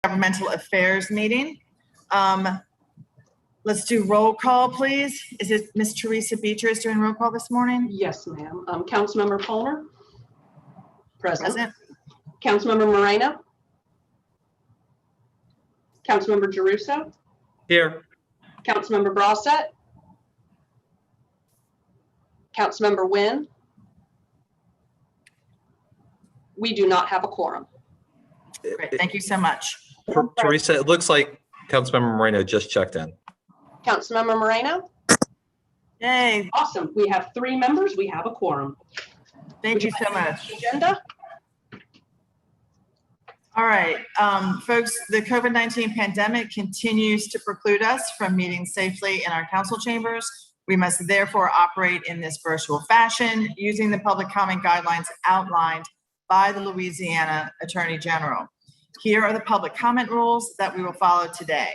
Governmental Affairs meeting. Let's do roll call, please. Is it Ms. Teresa Beecher doing roll call this morning? Yes, ma'am. Councilmember Palmer? Present. Councilmember Moreno? Councilmember Giruso? Here. Councilmember Brosset? Councilmember Wynn? We do not have a quorum. Great, thank you so much. Teresa, it looks like Councilmember Moreno just checked in. Councilmember Moreno? Yay, Awesome. We have 3 members. We have a quorum. thank you so much. Agenda? All right, folks, the COVID-19 pandemic continues to preclude us from meeting safely in our council chambers. We must therefore operate in this virtual fashion using the public comment guidelines outlined by the Louisiana Attorney General. Here are the public comment rules that we will follow today.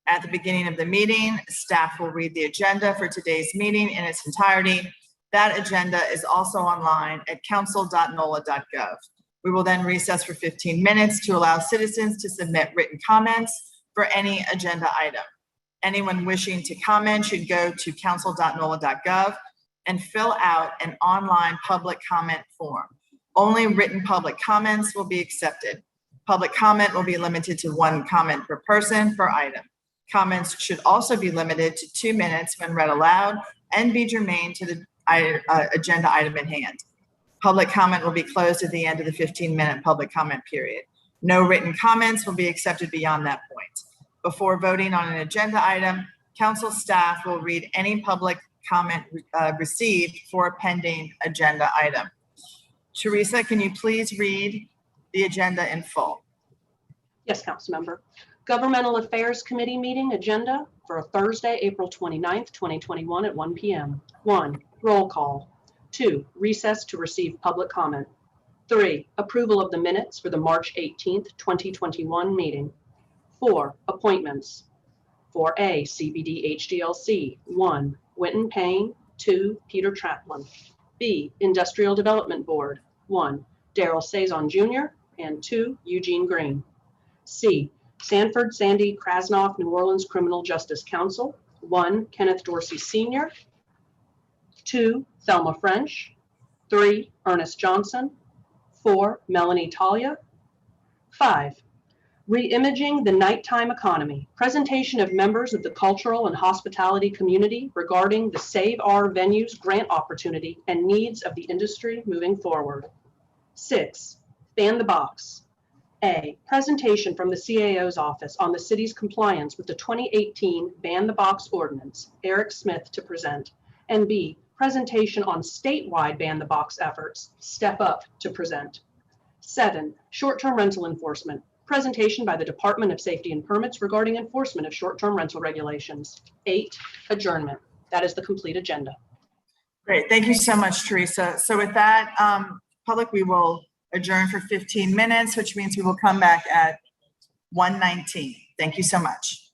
At the beginning of the meeting, staff will read the agenda for today's meeting in its entirety. That agenda is also online at council.nola.gov. We will then recess for 15 minutes to allow citizens to submit written comments for any agenda item. Anyone wishing to comment should go to council.nola.gov and fill out an online public comment form. Only written public comments will be accepted. Public comment will be limited to 1 comment per person per item. Comments should also be limited to 2 minutes when read aloud and be germane to the agenda item at hand. Public comment will be closed at the end of the 15-minute public comment period. No written comments will be accepted beyond that point. Before voting on an agenda item, council staff will read any public comment received for a pending agenda item. Teresa, can you please read the agenda in full? Yes, Councilmember. Governmental Affairs Committee meeting agenda for Thursday, April 29th, 2021 at 1 p.m. 1. Roll call. 2. Recess to receive public comment. 3. Approval of the minutes for the March 18th, 2021 meeting. 4. Appointments. 4A, CBD HDLC. 1. Winton Payne. 2. Peter Traplin. B. Industrial Development Board. 1. Daryl Saison Jr. and 2. Eugene Greene. C. Sanford Sandy Krasnoff New Orleans Criminal Justice Council. 1. Kenneth Dorsey Sr. 2. Thelma French. 3. Ernest Johnson. 4. Melanie Talia. 5. Reimaging the Nighttime Economy. Presentation of members of the cultural and hospitality community regarding the Save Our Venues grant opportunity and needs of the industry moving forward. 6. Ban the Box. A. Presentation from the CAO's office on the city's compliance with the 2018 Ban the Box ordinance. Eric Smith to present. And B. Presentation on statewide Ban the Box efforts. Step Up to present. 7. Short-term rental enforcement. Presentation by the Department of Safety and Permits regarding enforcement of short-term rental regulations. 8. Adjournment. That is the complete agenda. Great, thank you so much, Teresa. So with that, public, we will adjourn for 15 minutes, which means we will come back at 1:19. Thank you so much.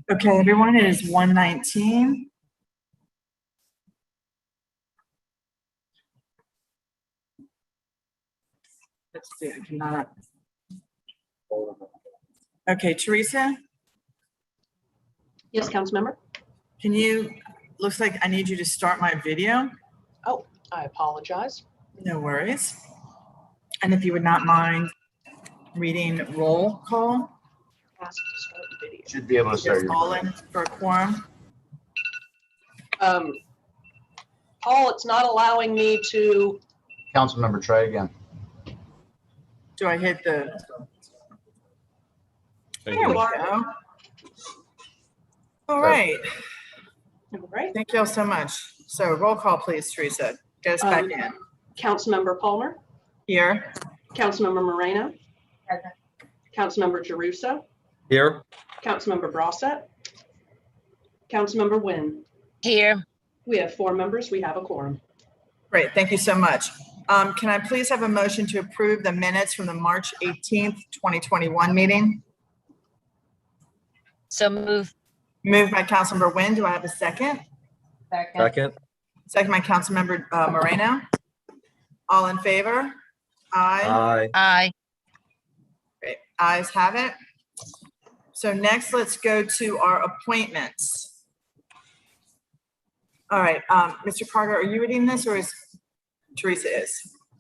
Okay, everyone, it is 1:19. Let's see, I cannot. Okay, Teresa, Yes, Councilmember. can you, looks like I need you to start my video. Oh, I apologize. No worries. And if you would not mind reading roll call, Ask to start video. Should be able to start there's your. all in for a quorum. Paul, it's not allowing me to. Councilmember, try again. Do I hit the? Thank There we you. go. All right. All right. Thank you all so much. So roll call, please, Teresa. Get us back in. Councilmember Palmer, Here. Councilmember Moreno, Councilmember Jeruso, Here. Councilmember Brossett, Councilmember Wynn. Here. We have 4 members. We have a quorum. Great. Thank you so much. Can I please have a motion to approve the minutes from the March 18th, 2021 meeting? So move. Moved by Councilmember Wynn. Do I have a second? Second. Second by Councilmember Moreno. All in favor? Aye. Aye. Aye. Great. Ayes have it. So next, let's go to our appointments. All right, Mr. Carter, are you reading this or is Teresa is?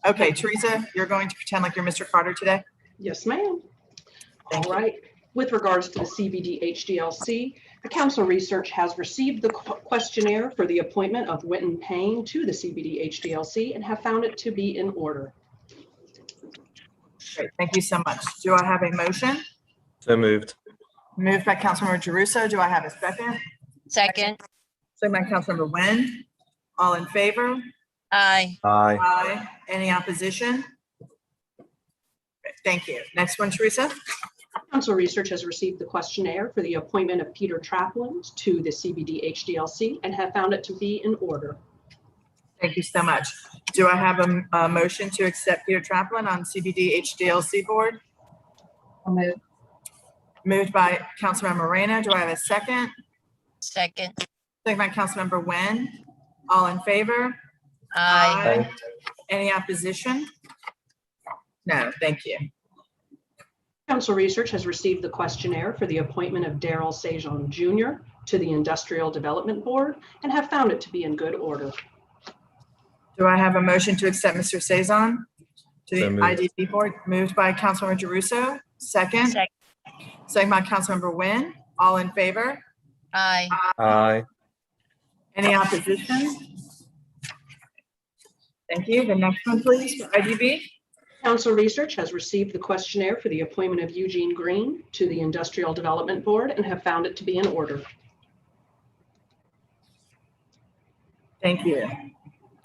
Okay, Teresa, you're going to pretend like you're Mr. Carter today? Yes, ma'am. Thank All you. right. With regards to the CBD HDLC, the council research has received the questionnaire for the appointment of Winton Payne to the CBD HDLC and have found it to be in order. Great, thank you so much. Do I have a motion? So moved. Moved by Councilmember Jeruso. Do I have a second? Second. Second by Councilmember Wynn. All in favor? Aye. Aye. Aye. Any opposition? Great, thank you. Next one, Teresa. Council research has received the questionnaire for the appointment of Peter Traplin to the CBD HDLC and have found it to be in order. Thank you so much. Do I have a motion to accept Peter Traplin on CBD HDLC board? Moved by Councilmember Moreno. Do I have a second? Second. Second by Councilmember Wynn. All in favor? Aye. Any opposition? No, thank you. Council research has received the questionnaire for the appointment of Daryl Sajon Jr. to the Industrial Development Board and have found it to be in good order. Do I have a motion to accept Mr. Saison to the So moved. IDB board? Moved by Councilmember Jeruso. Second. Second. Second by Councilmember Wynn. All in favor? Aye. Aye. Any opposition? Thank you. The next one, please, for IDB. Council research has received the questionnaire for the appointment of Eugene Greene to the Industrial Development Board and have found it to be in order. Thank you.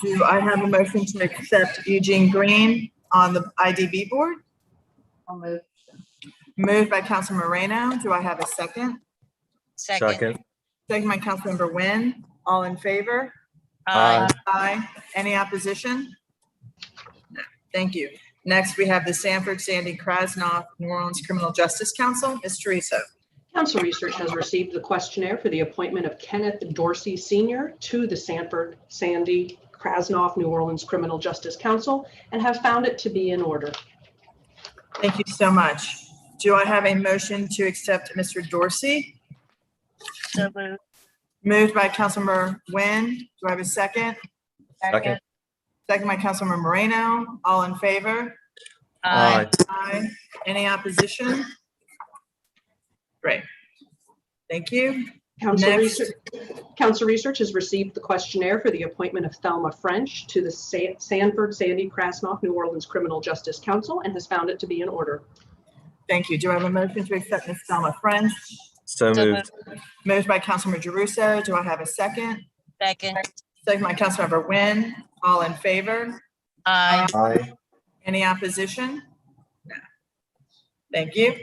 Do I have a motion to accept Eugene Greene on the IDB board? I'll move. Moved by Councilmember Moreno. Do I have a second? Second. Second by Councilmember Wynn. All in favor? Aye. Aye. Any opposition? No. Thank you. Next, we have the Sanford, Sandy, Krasnoff, New Orleans Criminal Justice Council. Ms. Teresa. Council research has received the questionnaire for the appointment of Kenneth Dorsey Sr. to the Sanford, Sandy, Krasnoff, New Orleans Criminal Justice Council and have found it to be in order. Thank you so much. Do I have a motion to accept Mr. Dorsey? So move. Moved by Councilmember Wynn. Do I have a second? Second. Second by Councilmember Moreno. All in favor? Aye. Aye. Any opposition? Great. Thank you. Council Next. research has received the questionnaire for the appointment of Thelma French to the Sanford, Sandy, Krasnoff, New Orleans Criminal Justice Council and has found it to be in order. Thank you. Do I have a motion to accept Ms. Thelma French? So So moved. Moved by Councilmember Jeruso. Do I have a second? Second. Second by Councilmember Wynn. All in favor? Aye. Aye. Any opposition? No. Thank you.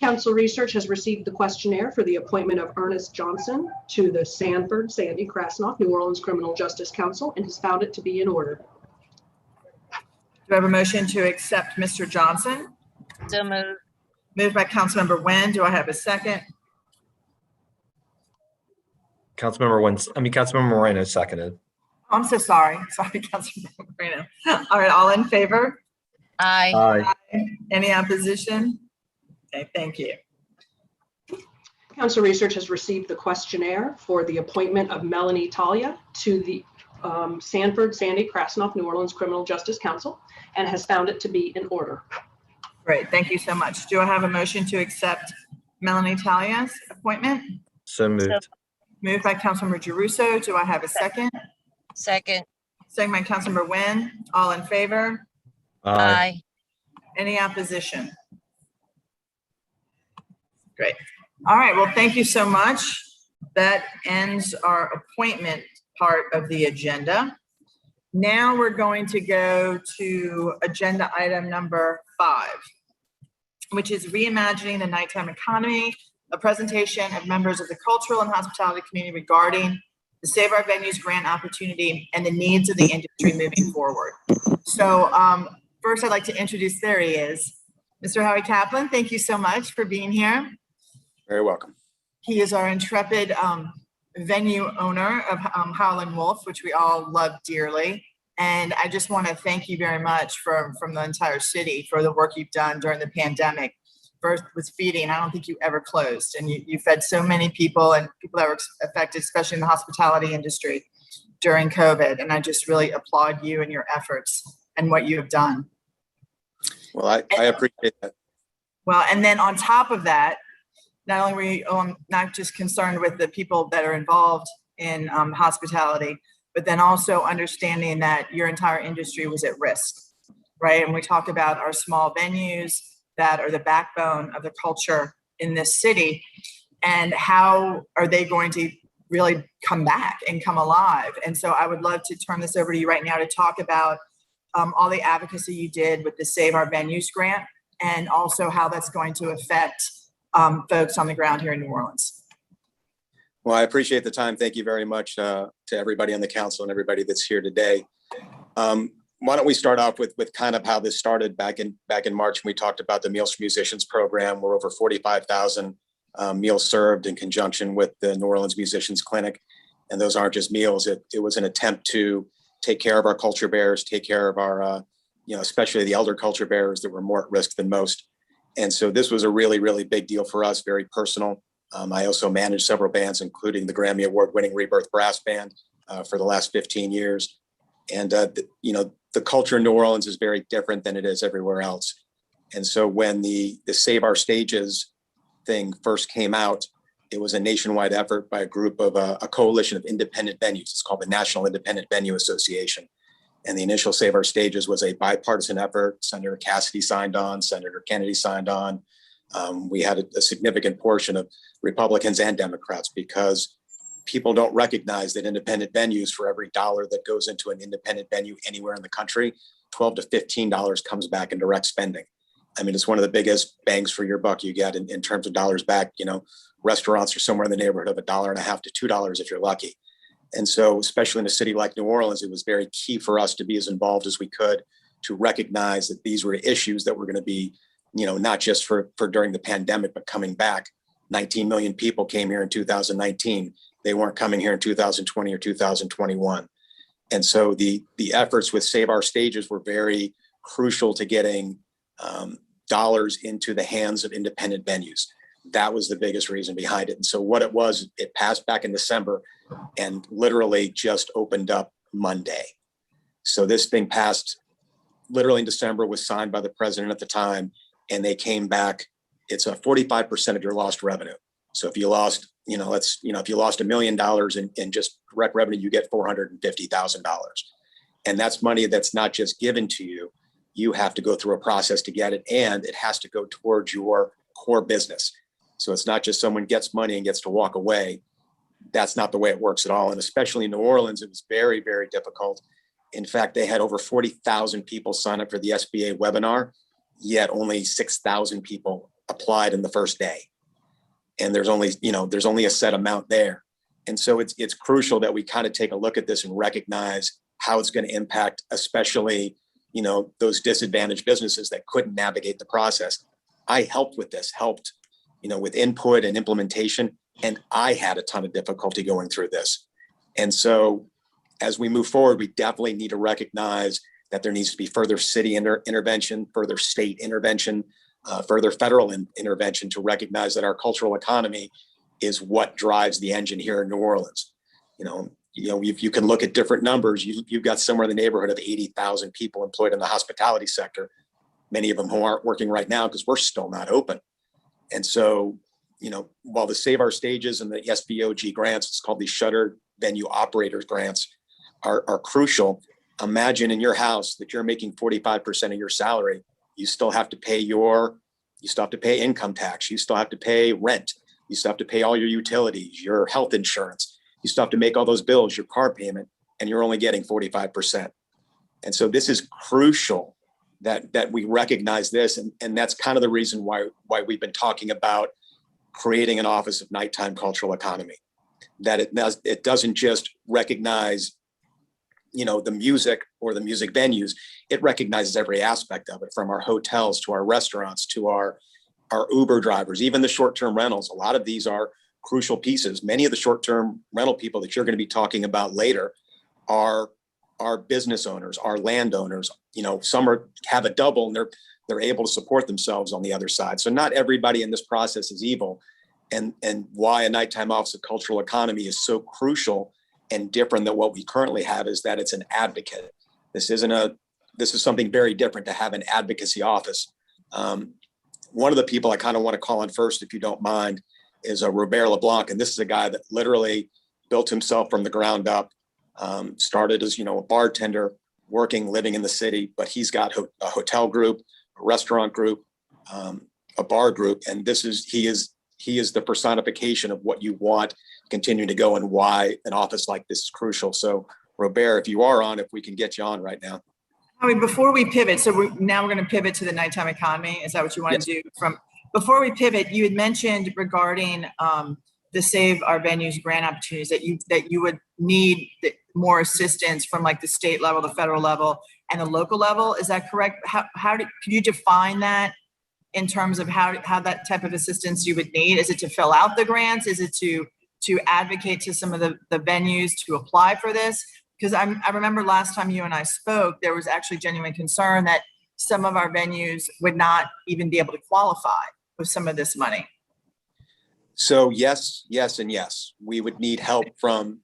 Council research has received the questionnaire for the appointment of Ernest Johnson to the Sanford, Sandy, Krasnoff, New Orleans Criminal Justice Council and has found it to be in order. Do I have a motion to accept Mr. Johnson? So move. Moved by Councilmember Wynn. Do I have a second? Councilmember Moreno seconded. I'm so sorry. Sorry, Councilmember Moreno. All right, all in favor? Aye. Aye. Any opposition? Okay, thank you. Council Research has received the questionnaire for the appointment of Melanie Talia to the Sanford, Sandy, Krasnoff, New Orleans Criminal Justice Council and has found it to be in order. Great, thank you so much. Do I have a motion to accept Melanie Talia's appointment? So moved. Moved by Councilmember Giarrusso. Do I have a second? Second. Second by Councilmember Nguyen. All in favor? Aye. Any opposition? Great. All right, well, thank you so much. That ends our appointment part of the agenda. Now we're going to go to agenda item number 5, which is reimagining the nighttime economy, a presentation of members of the cultural and hospitality community regarding the Save Our Venues grant opportunity and the needs of the industry moving forward. So first I'd like to introduce, there he is, Mr. Howie Kaplan. Thank you so much for being here. Very welcome. He is our intrepid venue owner of Howlin' Wolf, which we all love dearly. And I just want to thank you very much from the entire city for the work you've done during the pandemic. First with feeding, I don't think you ever closed, and you fed so many people and people that were affected, especially in the hospitality industry during COVID. And I just really applaud you and your efforts and what you have done. Well, I appreciate that. Well, and then on top of that, not only were you not just concerned with the people that are involved in hospitality, but then also understanding that your entire industry was at risk, right? And we talk about our small venues that are the backbone of the culture in this city, and how are they going to really come back and come alive? And so I would love to turn this over to you right now to talk about all the advocacy you did with the Save Our Venues grant, and also how that's going to affect folks on the ground here in New Orleans. Well, I appreciate the time. Thank you very much to everybody on the council and everybody that's here today. Why don't we start off with kind of how this started back in March when we talked about the Meals for Musicians program, where over 45,000 meals served in conjunction with the New Orleans Musicians Clinic. And those aren't just meals. It was an attempt to take care of our culture bearers, take care of our, especially the elder culture bearers that were more at risk than most. And so this was a really, really big deal for us, very personal. I also managed several bands, including the Grammy Award-winning Rebirth Brass Band for the last 15 years. And, the culture in New Orleans is very different than it is everywhere else. And so when the Save Our Stages thing first came out, it was a nationwide effort by a group of a coalition of independent venues. It's called the National Independent Venue Association. And the initial Save Our Stages was a bipartisan effort. Senator Cassidy signed on, Senator Kennedy signed on. We had a significant portion of Republicans and Democrats, because people don't recognize that independent venues, for every dollar that goes into an independent venue anywhere in the country, $12 to $15 comes back in direct spending. I mean, it's one of the biggest bangs for your buck you get in terms of dollars back. Restaurants are somewhere in the neighborhood of $1.50 to $2 if you're lucky. And so, especially in a city like New Orleans, it was very key for us to be as involved as we could to recognize that these were issues that were going to be, not just for during the pandemic, but coming back. 19 million people came here in 2019. They weren't coming here in 2020 or 2021. And so the efforts with Save Our Stages were very crucial to getting dollars into the hands of independent venues. That was the biggest reason behind it. And so what it was, it passed back in December and literally just opened up Monday. So this thing passed literally in December, was signed by the president at the time, and they came back. It's a 45% of your lost revenue. So if you lost, if you lost $1 million in just direct revenue, you get $450,000. And that's money that's not just given to you. You have to go through a process to get it, and it has to go towards your core business. So it's not just someone gets money and gets to walk away. That's not the way it works at all. And especially in New Orleans, it was very, very difficult. In fact, they had over 40,000 people sign up for the SBA webinar, yet only 6,000 people applied in the first day. And there's only a set amount there. And so it's crucial that we kind of take a look at this and recognize how it's going to impact, especially, those disadvantaged businesses that couldn't navigate the process. I helped with this, with input and implementation. And I had a ton of difficulty going through this. And so as we move forward, we definitely need to recognize that there needs to be further city intervention, further state intervention, further federal intervention to recognize that our cultural economy is what drives the engine here in New Orleans. If you can look at different numbers, you've got somewhere in the neighborhood of 80,000 people employed in the hospitality sector, many of them who aren't working right now because we're still not open. And so, while the Save Our Stages and the SVOG grants, it's called the Shuttered Venue Operators grants, are crucial. Imagine in your house that you're making 45% of your salary. You still have to pay income tax. You still have to pay rent. You still have to pay all your utilities, your health insurance. You still have to make all those bills, your car payment, and you're only getting 45%. And so this is crucial that we recognize this. And that's kind of the reason why we've been talking about creating an Office of Nighttime Cultural Economy, that it doesn't just recognize the music or the music venues. It recognizes every aspect of it, from our hotels to our restaurants to our Uber drivers, even the short-term rentals. A lot of these are crucial pieces. Many of the short-term rental people that you're going to be talking about later are business owners, are landowners. Some have a double and they're able to support themselves on the other side. So not everybody in this process is evil. And why a nighttime Office of Cultural Economy is so crucial and different than what we currently have is that it's an advocate. This is something very different to have an advocacy office. One of the people I kind of want to call on first, if you don't mind, is Robert LeBlanc. And this is a guy that literally built himself from the ground up, started as, a bartender, living in the city, but he's got a hotel group, a restaurant group, a bar group. And he is the personification of what you want continuing to go and why an office like this is crucial. So Robert, if you are on, if we can get you on right now. Before we pivot, so we're going to pivot to the nighttime economy. Is that what you want Yes. to do? Before we pivot, you had mentioned regarding the Save Our Venues grant opportunities that you would need more assistance from like the state level, the federal level, and the local level. Is that correct? Can you define that in terms of how that type of assistance you would need? Is it to fill out the grants? Is it to advocate to some of the venues to apply for this? Because I remember last time you and I spoke, there was actually genuine concern that some of our venues would not even be able to qualify with some of this money. So yes, and yes. We would need help from,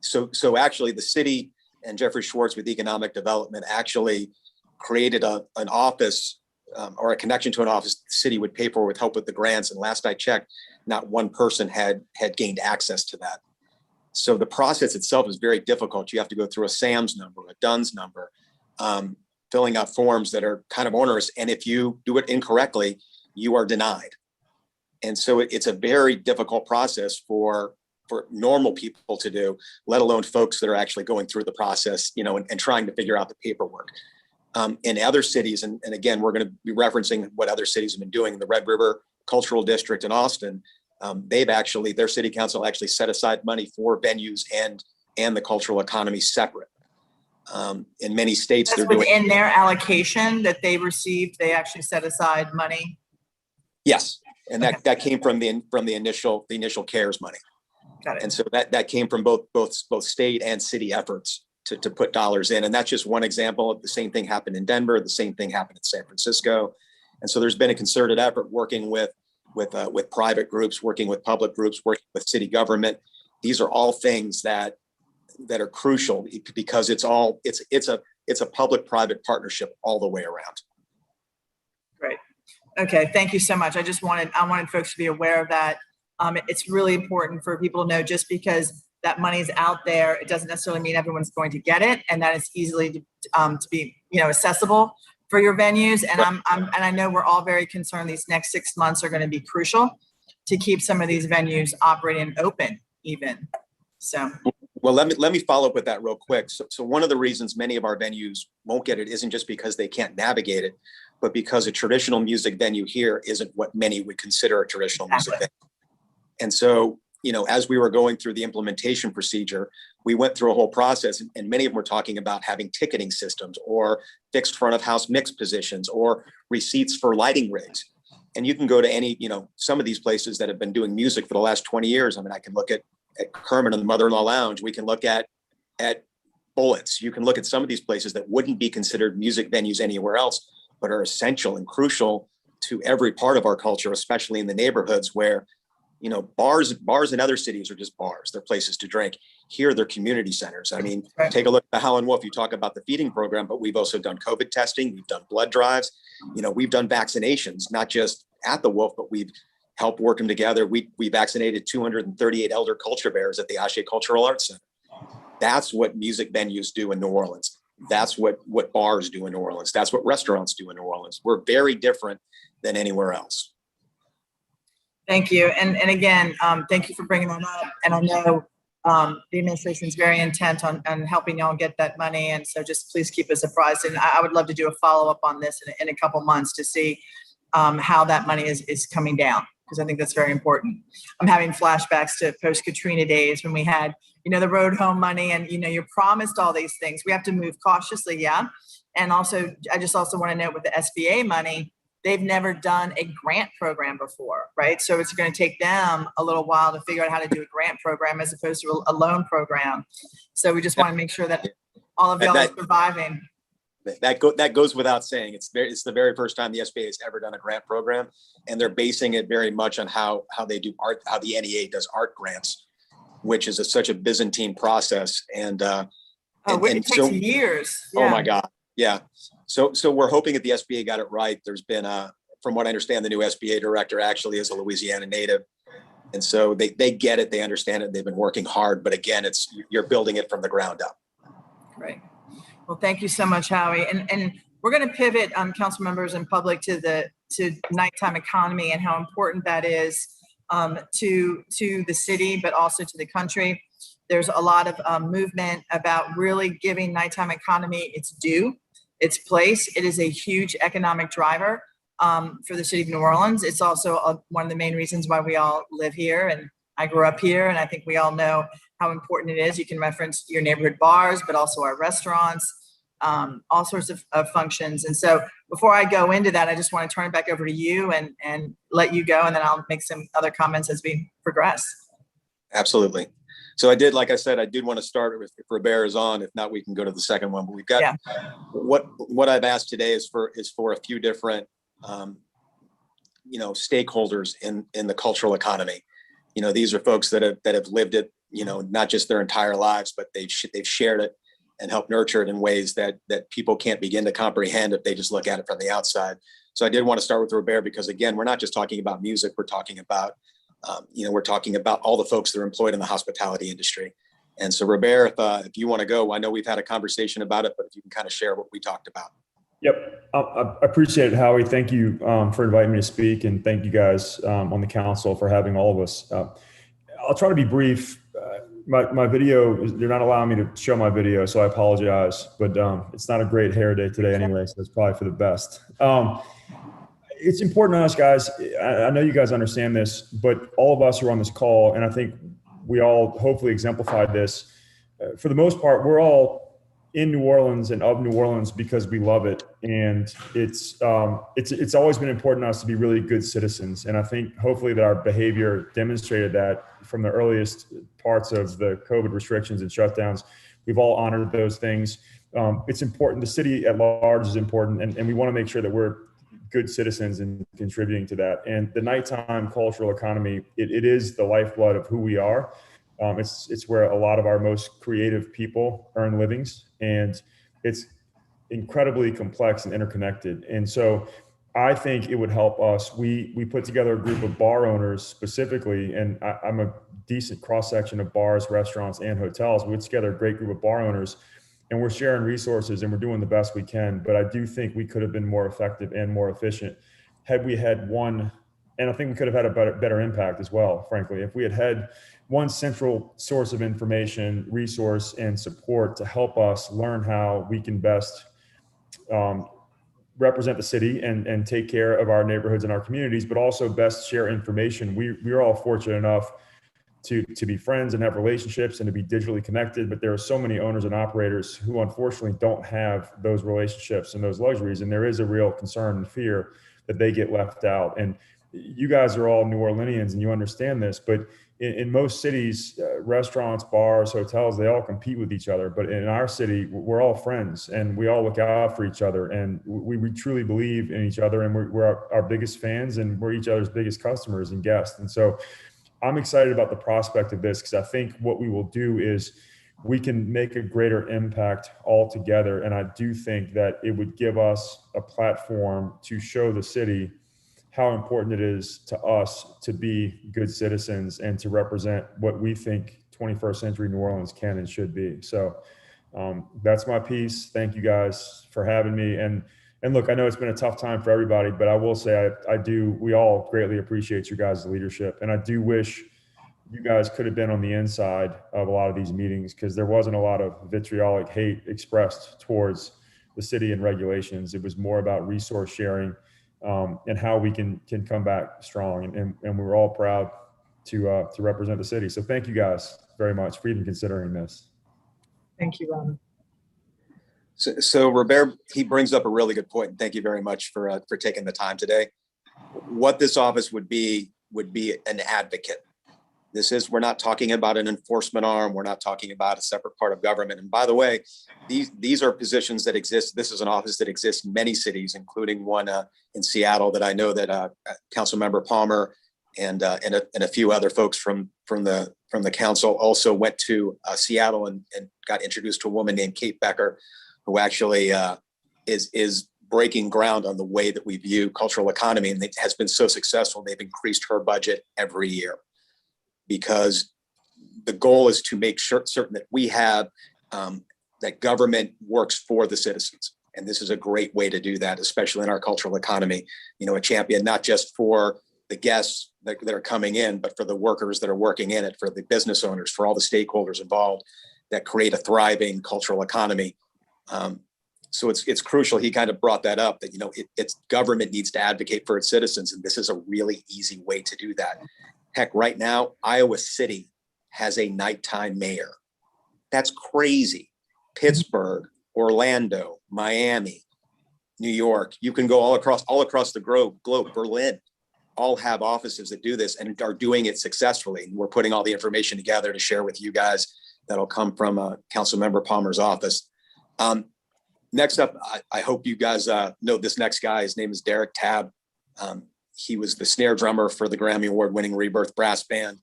so actually the city and Jeffrey Schwartz with economic development actually created an office or a connection to an office the city would pay for with help with the grants. And last I checked, not one person had gained access to that. So the process itself is very difficult. You have to go through a SAMS number, a DUNS number, filling out forms that are kind of onerous. And if you do it incorrectly, you are denied. And so it's a very difficult process for normal people to do, let alone folks that are actually going through the process, and trying to figure out the paperwork. In other cities, and again, we're going to be referencing what other cities have been doing. The Red River Cultural District in Austin, their city council actually set aside money for venues and the cultural economy separate. In many states, That's within their allocation that they received, they actually set aside money. Yes, and that came from the initial CARES money. Got it. And so that came from both state and city efforts to put dollars in. And that's just one example. The same thing happened in Denver. The same thing happened in San Francisco. And so there's been a concerted effort working with private groups, working with public groups, working with city government. These are all things that are crucial because it's a public-private partnership all the way around. Great. Okay. Thank you so much. I wanted folks to be aware of that. It's really important for people to know, just because that money is out there, it doesn't necessarily mean everyone's going to get it, and that it's easily to be accessible for your venues. And I know we're all very concerned these next 6 months are going to be crucial to keep some of these venues operating and open even. So. Well, let me follow up with that real quick. So one of the reasons many of our venues won't get it isn't just because they can't navigate it, but because a traditional music venue here isn't what many would consider a traditional music venue. And so, as we were going through the implementation procedure, we went through a whole process, and many of them were talking about having ticketing systems or fixed front of house mix positions or receipts for lighting rigs. And you can go to any, some of these places that have been doing music for the last 20 years. I mean, I can look at Kermit and the Mother-in-Law Lounge. We can look at Bullets. You can look at some of these places that wouldn't be considered music venues anywhere else, but are essential and crucial to every part of our culture, especially in the neighborhoods where, bars in other cities are just bars. They're places to drink. Here, they're community centers. I mean, take a look at Howlin' Wolf. You talk about the feeding program, but we've also done COVID testing. We've done blood drives. We've done vaccinations, not just at the Wolf, but we've helped work them together. We vaccinated 238 elder culture bearers at the Ashe Cultural Arts Center. That's what music venues do in New Orleans. That's what bars do in New Orleans. That's what restaurants do in New Orleans. We're very different than anywhere else. Thank you. And again, thank you for bringing that up. And I know the administration is very intent on helping y'all get that money. And so just please keep us apprised. And I would love to do a follow-up on this in a couple months to see how that money is coming down, because I think that's very important. I'm having flashbacks to post-Katrina days when we had, the road home money and, you're promised all these things. We have to move cautiously, yeah. And also, I just also want to note with the SBA money, they've never done a grant program before, right? So it's going to take them a little while to figure out how to do a grant program as opposed to a loan program. So we just want to make sure that all of y'all are surviving. That goes without saying. It's the very first time the SBA has ever done a grant program, and they're basing it very much on how they do art, how the NEA does art grants, which is such a Byzantine process. And it takes years. Yeah. Oh my God, yeah. So we're hoping that the SBA got it right. There's been, from what I understand, the new SBA director actually is a Louisiana native, and so they get it, they understand it, they've been working hard. But again, you're building it from the ground up. Great. Well, thank you so much, Howie. And we're going to pivot, council members and public, to nighttime economy and how important that is to the city, but also to the country. There's a lot of movement about really giving nighttime economy its due, its place. It is a huge economic driver for the city of New Orleans. It's also one of the main reasons why we all live here, and I grew up here, and I think we all know how important it is. You can reference your neighborhood bars, but also our restaurants, all sorts of functions. And so before I go into that, I just want to turn it back over to you and let you go, and then I'll make some other comments as we progress. Absolutely. So like I said, I did want to start with, if Robert is on. If not, we can go to the second one. But we've got what I've asked today is for a few different stakeholders in the cultural economy. These are folks that have lived it, not just their entire lives, but they've shared it and helped nurture it in ways that people can't begin to comprehend if they just look at it from the outside. So I did want to start with Robert, because again, we're not just talking about music. We're talking about all the folks that are employed in the hospitality industry. And so Robert, if you want to go, I know we've had a conversation about it, but if you can kind of share what we talked about. Yep. I appreciate it, Howie. Thank you for inviting me to speak, and thank you guys on the council for having all of us. I'll try to be brief. My video, they're not allowing me to show my video, so I apologize, but it's not a great hair day today anyway, so it's probably for the best. It's important to us, guys. I know you guys understand this, but all of us who are on this call, and I think we all hopefully exemplified this, for the most part, we're all in New Orleans and of New Orleans because we love it. And it's always been important to us to be really good citizens. And I think hopefully that our behavior demonstrated that from the earliest parts of the COVID restrictions and shutdowns. We've all honored those things. It's important. The city at large is important. And we want to make sure that we're good citizens and contributing to that. And the nighttime cultural economy, it is the lifeblood of who we are. It's where a lot of our most creative people earn livings, and it's incredibly complex and interconnected. And so I think it would help us. We put together a group of bar owners specifically, and I'm a decent cross-section of bars, restaurants, and hotels. We put together a great group of bar owners, and we're sharing resources and we're doing the best we can. But I do think we could have been more effective and more efficient had we had one, and I think we could have had a better impact as well, frankly, if we had one central source of information, resource, and support to help us learn how we can best represent the city and take care of our neighborhoods and our communities, but also best share information. We're all fortunate enough to be friends and have relationships and to be digitally connected, but there are so many owners and operators who unfortunately don't have those relationships and those luxuries. And there is a real concern and fear that they get left out. And you guys are all New Orleanians and you understand this, but in most cities, restaurants, bars, hotels, they all compete with each other. But in our city, we're all friends and we all look out for each other. And we truly believe in each other, and we're our biggest fans, and we're each other's biggest customers and guests. And so I'm excited about the prospect of this, because I think what we will do is we can make a greater impact all together. And I do think that it would give us a platform to show the city how important it is to us to be good citizens and to represent what we think 21st century New Orleans can and should be. So that's my piece. Thank you guys for having me. And look, I know it's been a tough time for everybody, but I will say we all greatly appreciate you guys' leadership. And I do wish you guys could have been on the inside of a lot of these meetings, because there wasn't a lot of vitriolic hate expressed towards the city and regulations. It was more about resource sharing and how we can come back strong. And we're all proud to represent the city. So thank you guys very much for even considering this. Thank you, Robin. So Robert, he brings up a really good point. And thank you very much for taking the time today. What this office would be an advocate. We're not talking about an enforcement arm. We're not talking about a separate part of government. And by the way, these are positions that exist. This is an office that exists in many cities, including one in Seattle that I know that Councilmember Palmer and a few other folks from the council also went to Seattle and got introduced to a woman named Kate Becker, who actually is breaking ground on the way that we view cultural economy, and it has been so successful. They've increased her budget every year, because the goal is to make certain that we have that government works for the citizens. And this is a great way to do that, especially in our cultural economy. A champion, not just for the guests that are coming in, but for the workers that are working in it, for the business owners, for all the stakeholders involved that create a thriving cultural economy. So it's crucial. He kind of brought that up, that, it's government needs to advocate for its citizens. And this is a really easy way to do that. Heck, right now, Iowa City has a nighttime mayor. That's crazy. Pittsburgh, Orlando, Miami, New York, you can go all across the globe, Berlin, all have offices that do this and are doing it successfully. We're putting all the information together to share with you guys. That'll come from Councilmember Palmer's office. Next up, I hope you guys know this next guy. His name is Derek Tabb. He was the snare drummer for the Grammy Award-winning Rebirth Brass Band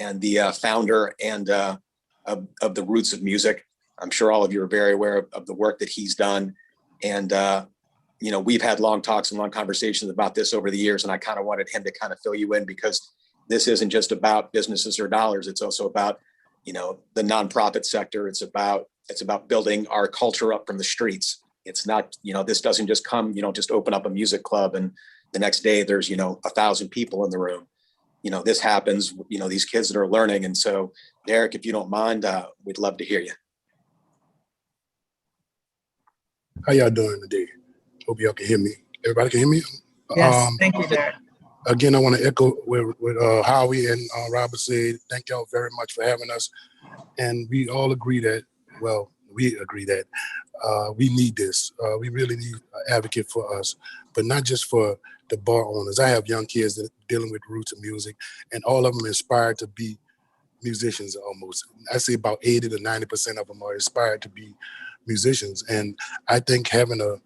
and the founder and of the Roots of Music. I'm sure all of you are very aware of the work that he's done. And, we've had long talks and long conversations about this over the years. And I kind of wanted him to kind of fill you in, because this isn't just about businesses or dollars. It's also about, the nonprofit sector. It's about building our culture up from the streets. It's not, this doesn't just come, just open up a music club and the next day there's, 1,000 people in the room. This happens, these kids that are learning. And so, Derek, if you don't mind, we'd love to hear you. How y'all doing today? Hope y'all can hear me. Everybody can hear me? Yes, thank you, Derek. Again, I want to echo what Howie and Robert said. Thank y'all very much for having us. And we all agree that, we need this. We really need an advocate for us, but not just for the bar owners. I have young kids that are dealing with roots of music, and all of them inspired to be musicians almost. I say about 80 to 90% of them are inspired to be musicians. And I think having a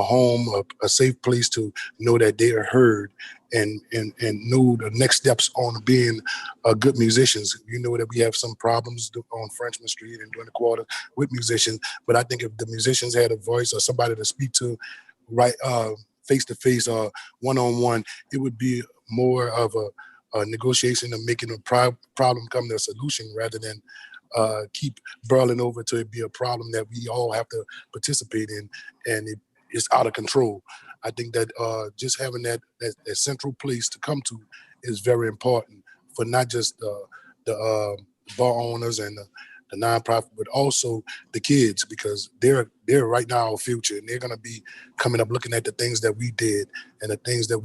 home, a safe place to know that they are heard and know the next steps on being good musicians. You know that we have some problems on Frenchman Street and during the quarter with musicians, but I think if the musicians had a voice or somebody to speak to right face-to-face or one-on-one, it would be more of a negotiation of making a problem come to a solution rather than keep burling over to it be a problem that we all have to participate in, and it's out of control. I think that just having that central place to come to is very important for not just the bar owners and the nonprofit, but also the kids, because they're right now our future, and they're going to be coming up looking at the things that we did and the things that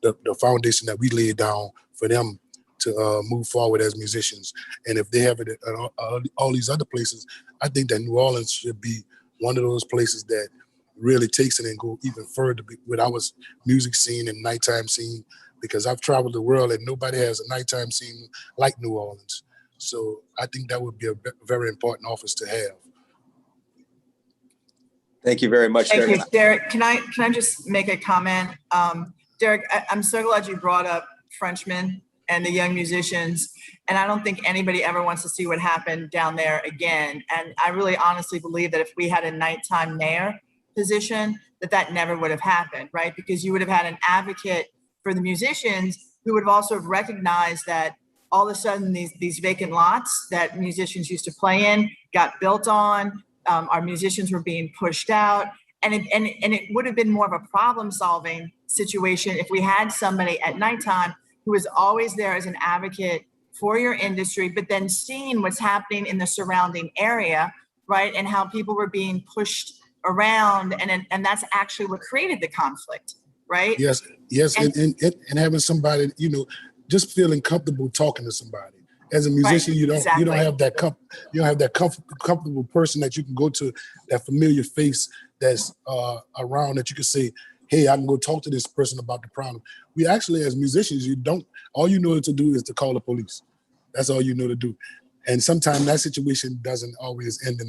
the foundation that we laid down for them to move forward as musicians. And if they have it at all these other places, I think that New Orleans should be one of those places that really takes it and go even further with our music scene and nighttime scene, because I've traveled the world and nobody has a nighttime scene like New Orleans. So I think that would be a very important office to have. Thank you very much, Thank Derek. you, Derek. Can I just make a comment? Derek, I'm so glad you brought up Frenchmen and the young musicians. And I don't think anybody ever wants to see what happened down there again. And I really honestly believe that if we had a nighttime mayor position, that never would have happened, right? Because you would have had an advocate for the musicians who would have also recognized that all of a sudden these vacant lots that musicians used to play in got built on. Our musicians were being pushed out, and it would have been more of a problem-solving situation if we had somebody at nighttime who was always there as an advocate for your industry, but then seeing what's happening in the surrounding area, right, and how people were being pushed around, and that's actually what created the conflict, right? Yes, and having somebody, just feeling comfortable talking to somebody. As a musician, right, you don't have that comfortable person that you can go to, that familiar face that's around that you can say, hey, I can go talk to this person about the problem. We actually, as musicians, all you know to do is to call the police. That's all you know to do. And sometimes that situation doesn't always end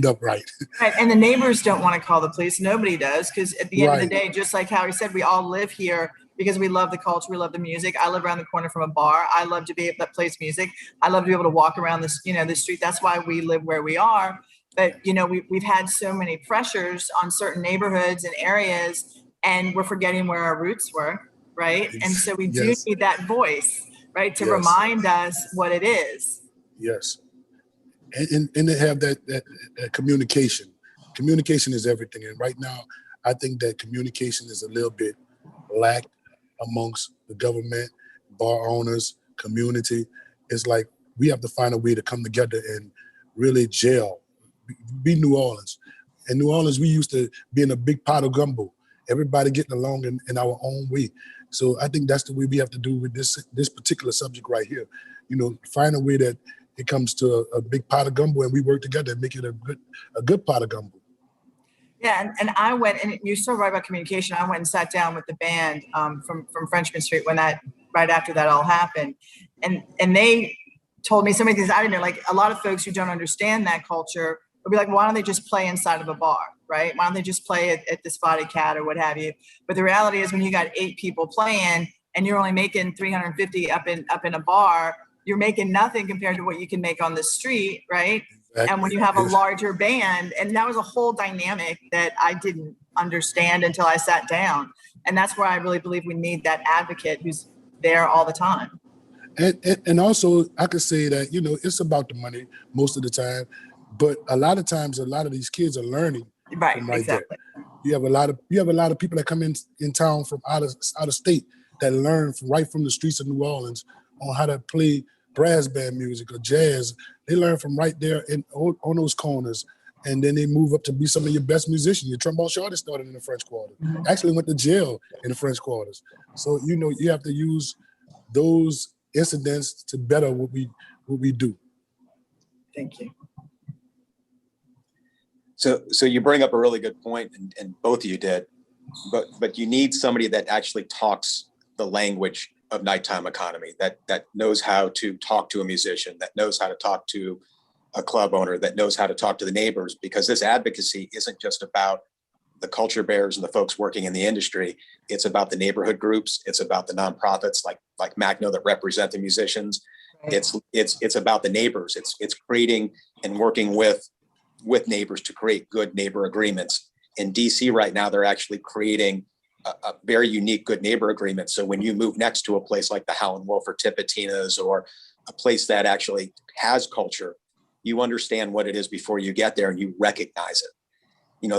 up right. Right, and the neighbors don't want to call the police. Nobody does, because at the end of the day, just like Howie said, we all live here because we love the culture, we love the music. I live around the corner from a bar. I love to be able that plays music. I love to be able to walk around this, the street. That's why we live where we are. But we've had so many pressures on certain neighborhoods and areas, and we're forgetting where our roots were, right? And so we do need that voice, right, to remind us what it is. Yes. And to have that communication. Communication is everything. And right now, I think that communication is a little bit lacked amongst the government, bar owners, community. It's like we have to find a way to come together and really gel, be New Orleans. In New Orleans, we used to be in a big pot of gumbo, everybody getting along in our own way. So I think that's the way we have to do with this particular subject right here. Find a way that it comes to a big pot of gumbo and we work together and make it a good pot of gumbo. Yeah, and I went, and you're so right about communication. I went and sat down with the band from Frenchman Street right after that all happened, and they told me so many things I didn't know. Like, a lot of folks who don't understand that culture would be like, why don't they just play inside of a bar, right? Why don't they just play at the Spotted Cat or what have you? But the reality is, when you got 8 people playing and you're only making $350 up in a bar, you're making nothing compared to what you can make on the street, right? Exactly. And when you have a larger band, and that was a whole dynamic that I didn't understand until I sat down. And that's where I really believe we need that advocate who's there all the time. And also, I could say that, it's about the money most of the time, but a lot of times, a lot of these kids are learning. Right, exactly. There. You have a lot of people that come in town from out of state that learn right from the streets of New Orleans on how to play brass band music or jazz. They learn from right there on those corners, and then they move up to be some of your best musicians. Your trombone shortest started in the French Quarter, actually went to jail in the French Quarters. So you have to use those incidents to better what we do. Thank you. So you bring up a really good point, and both of you did, but you need somebody that actually talks the language of nighttime economy, that knows how to talk to a musician, that knows how to talk to a club owner, that knows how to talk to the neighbors, because this advocacy isn't just about the culture bearers and the folks working in the industry. It's about the neighborhood groups. It's about the nonprofits like Magno that represent the musicians. Right. It's about the neighbors. It's creating and working with neighbors to create good neighbor agreements. In DC right now, they're actually creating a very unique good neighbor agreement. So when you move next to a place like the Howlin' Wolf or Tipitina's, or a place that actually has culture, you understand what it is before you get there and you recognize it.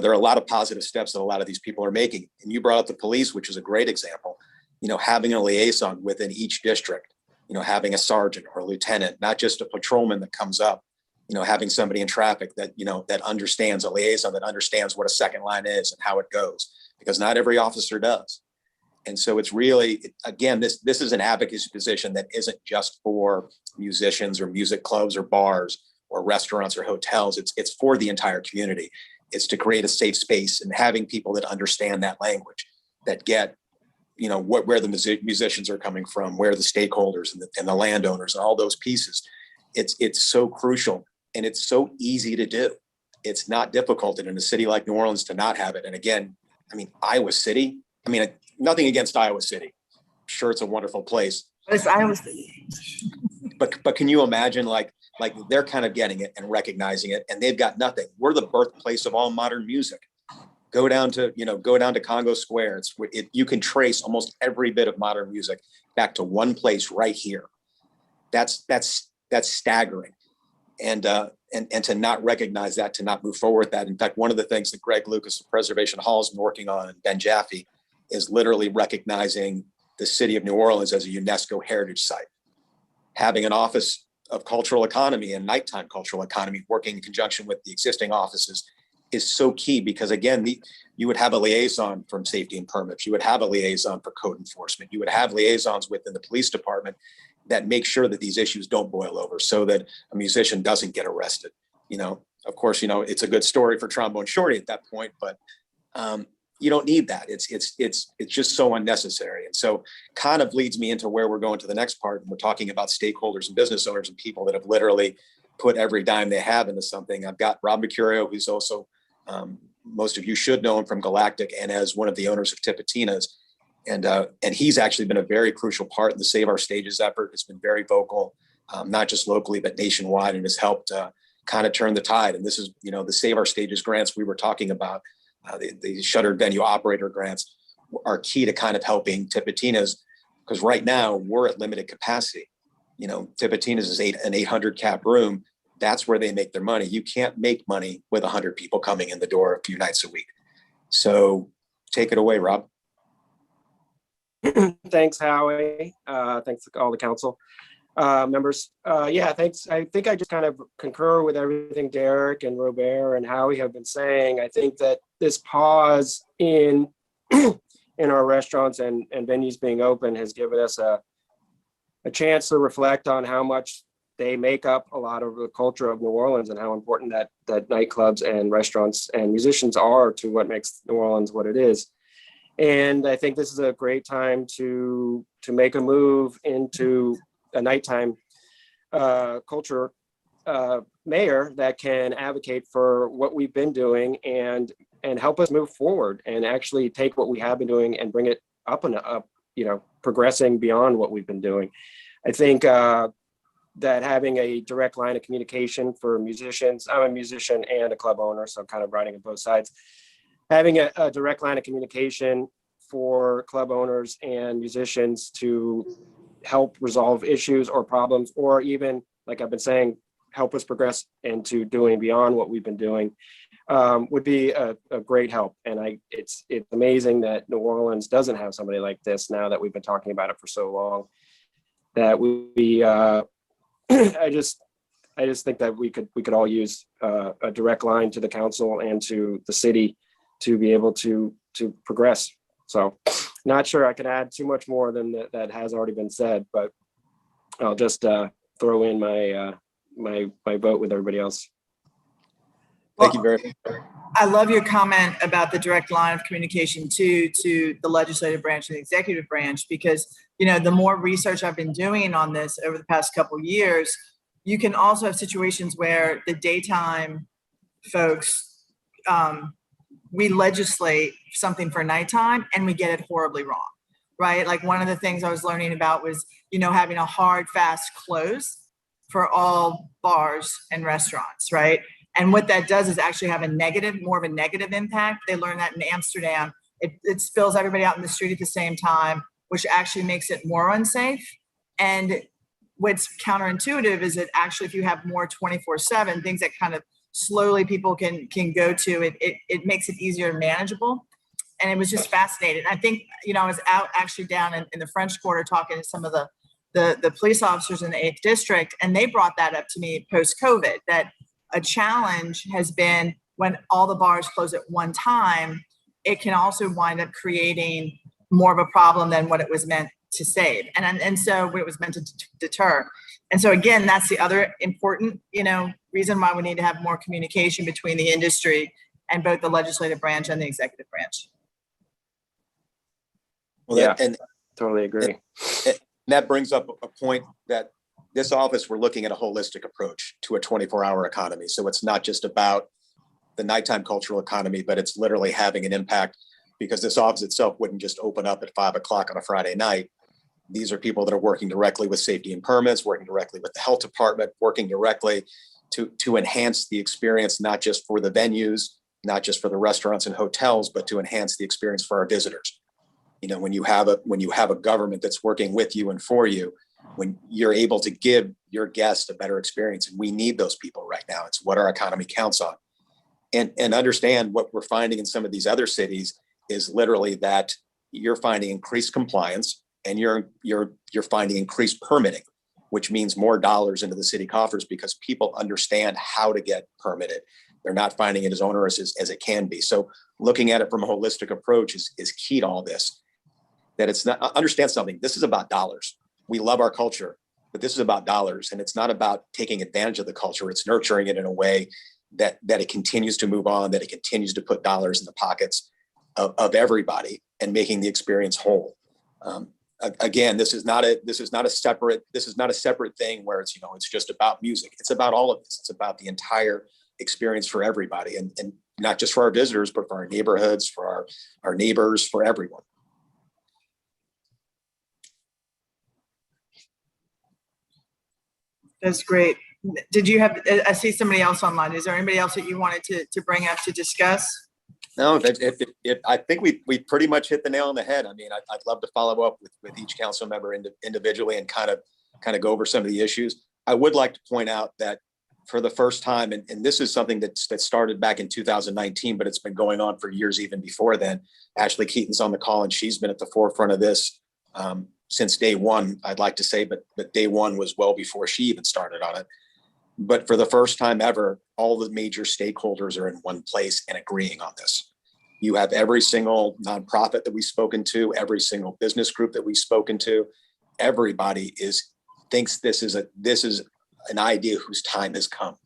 There are a lot of positive steps that a lot of these people are making. And you brought up the police, which is a great example. Having a liaison within each district, having a sergeant or a lieutenant, not just a patrolman that comes up, having somebody in traffic that, that understands, a liaison that understands what a second line is and how it goes, because not every officer does. And so it's really, again, this is an advocacy position that isn't just for musicians or music clubs or bars or restaurants or hotels. It's for the entire community. It's to create a safe space and having people that understand that language, that get, where the musicians are coming from, where the stakeholders and the landowners and all those pieces. It's so crucial, and it's so easy to do. It's not difficult in a city like New Orleans to not have it. And again, Iowa City, nothing against Iowa City. I'm sure it's a wonderful place. It's Iowa City. But can you imagine like they're kind of getting it and recognizing it, and they've got nothing. We're the birthplace of all modern music. Go down to Congo Square. You can trace almost every bit of modern music back to one place right here. That's staggering. And to not recognize that, to not move forward with that. In fact, one of the things that Greg Lucas of Preservation Hall has been working on, and Ben Jaffe, is literally recognizing the city of New Orleans as a UNESCO heritage site. Having an office of cultural economy and nighttime cultural economy working in conjunction with the existing offices is so key, because again, you would have a liaison from safety and permits. You would have a liaison for code enforcement. You would have liaisons within the police department that make sure that these issues don't boil over, so that a musician doesn't get arrested. Of course, it's a good story for Trombone Shorty at that point, but you don't need that. It's just so unnecessary. And so kind of leads me into where we're going to the next part. And we're talking about stakeholders and business owners and people that have literally put every dime they have into something. I've got Rob Mercurio, who's also, most of you should know him from Galactic, and as one of the owners of Tipitina's. And he's actually been a very crucial part in the Save Our Stages effort. It's been very vocal, not just locally, but nationwide, and has helped kind of turn the tide. And this is, the Save Our Stages grants we were talking about, the shuttered venue operator grants, are key to kind of helping Tipitina's, because right now we're at limited capacity. Tipitina's is an 800 cap room. That's where they make their money. You can't make money with 100 people coming in the door a few nights a week. So take it away, Rob. Thanks, Howie. Thanks to all the council members. Yeah, thanks. I think I just kind of concur with everything Derek and Robert and Howie have been saying. I think that this pause in our restaurants and venues being open has given us a chance to reflect on how much they make up a lot of the culture of New Orleans, and how important that nightclubs and restaurants and musicians are to what makes New Orleans what it is. And I think this is a great time to make a move into a nighttime culture mayor that can advocate for what we've been doing and help us move forward and actually take what we have been doing and bring it up and up, progressing beyond what we've been doing. I think that having a direct line of communication for musicians, I'm a musician and a club owner, so I'm kind of riding on both sides. Having a direct line of communication for club owners and musicians to help resolve issues or problems, or even, like I've been saying, help us progress into doing beyond what we've been doing, would be a great help. And it's amazing that New Orleans doesn't have somebody like this now that we've been talking about it for so long. That we I just think that we could all use a direct line to the council and to the city to be able to progress. So not sure I can add too much more than that has already been said, but I'll just throw in my my vote with everybody else. Thank you very much. I love your comment about the direct line of communication to the legislative branch and the executive branch, because, the more research I've been doing on this over the past couple of years, you can also have situations where the daytime folks, we legislate something for nighttime and we get it horribly wrong, right? Like one of the things I was learning about was, having a hard, fast close for all bars and restaurants, right? And what that does is actually have more of a negative impact. They learned that in Amsterdam. It spills everybody out in the street at the same time, which actually makes it more unsafe. And what's counterintuitive is that actually, if you have more 24/7, things that kind of slowly people can go to, it makes it easier and manageable. And it was just fascinating. I think, I was out actually down in the French Quarter talking to some of the police officers in the 8th District, and they brought that up to me post-COVID, that a challenge has been when all the bars close at one time, it can also wind up creating more of a problem than what it was meant to save. And so it was meant to deter. And so again, that's the other important, reason why we need to have more communication between the industry and both the legislative branch and the executive branch. Well, Yeah. and Totally agree. that brings up a point that this office, we're looking at a holistic approach to a 24-hour economy. So it's not just about the nighttime cultural economy, but it's literally having an impact, because this office itself wouldn't just open up at 5 o'clock on a Friday night. These are people that are working directly with safety and permits, working directly with the health department, working directly to enhance the experience, not just for the venues, not just for the restaurants and hotels, but to enhance the experience for our visitors. You know, when you have a government that's working with you and for you, when you're able to give your guests a better experience, and we need those people right now. It's what our economy counts on. And understand what we're finding in some of these other cities is literally that you're finding increased compliance, and you're finding increased permitting, which means more dollars into the city coffers because people understand how to get permitted. They're not finding it as onerous as it can be. So looking at it from a holistic approach is key to all this. That it's not, understand something, this is about dollars. We love our culture, but this is about dollars, and it's not about taking advantage of the culture. It's nurturing it in a way that it continues to move on, that it continues to put dollars in the pockets of everybody and making the experience whole. Again, this is not a separate thing where it's, you know, it's just about music. It's about all of this. It's about the entire experience for everybody, and not just for our visitors, but for our neighborhoods, for our neighbors, for everyone. That's great. Did you have, I see somebody else online. Is there anybody else that you wanted to bring up to discuss? No, I think we pretty much hit the nail on the head. I mean, I'd love to follow up with each council member individually and kind of go over some of the issues. I would like to point out that for the first time, and this is something that started back in 2019, but it's been going on for years even before then. Ashley Keaton's on the call, and she's been at the forefront of this since day one, I'd like to say, but day one was well before she even started on it. But for the first time ever, all the major stakeholders are in one place and agreeing on this. You have every single nonprofit that we've spoken to, every single business group that we've spoken to. Everybody thinks this is an idea whose time has come.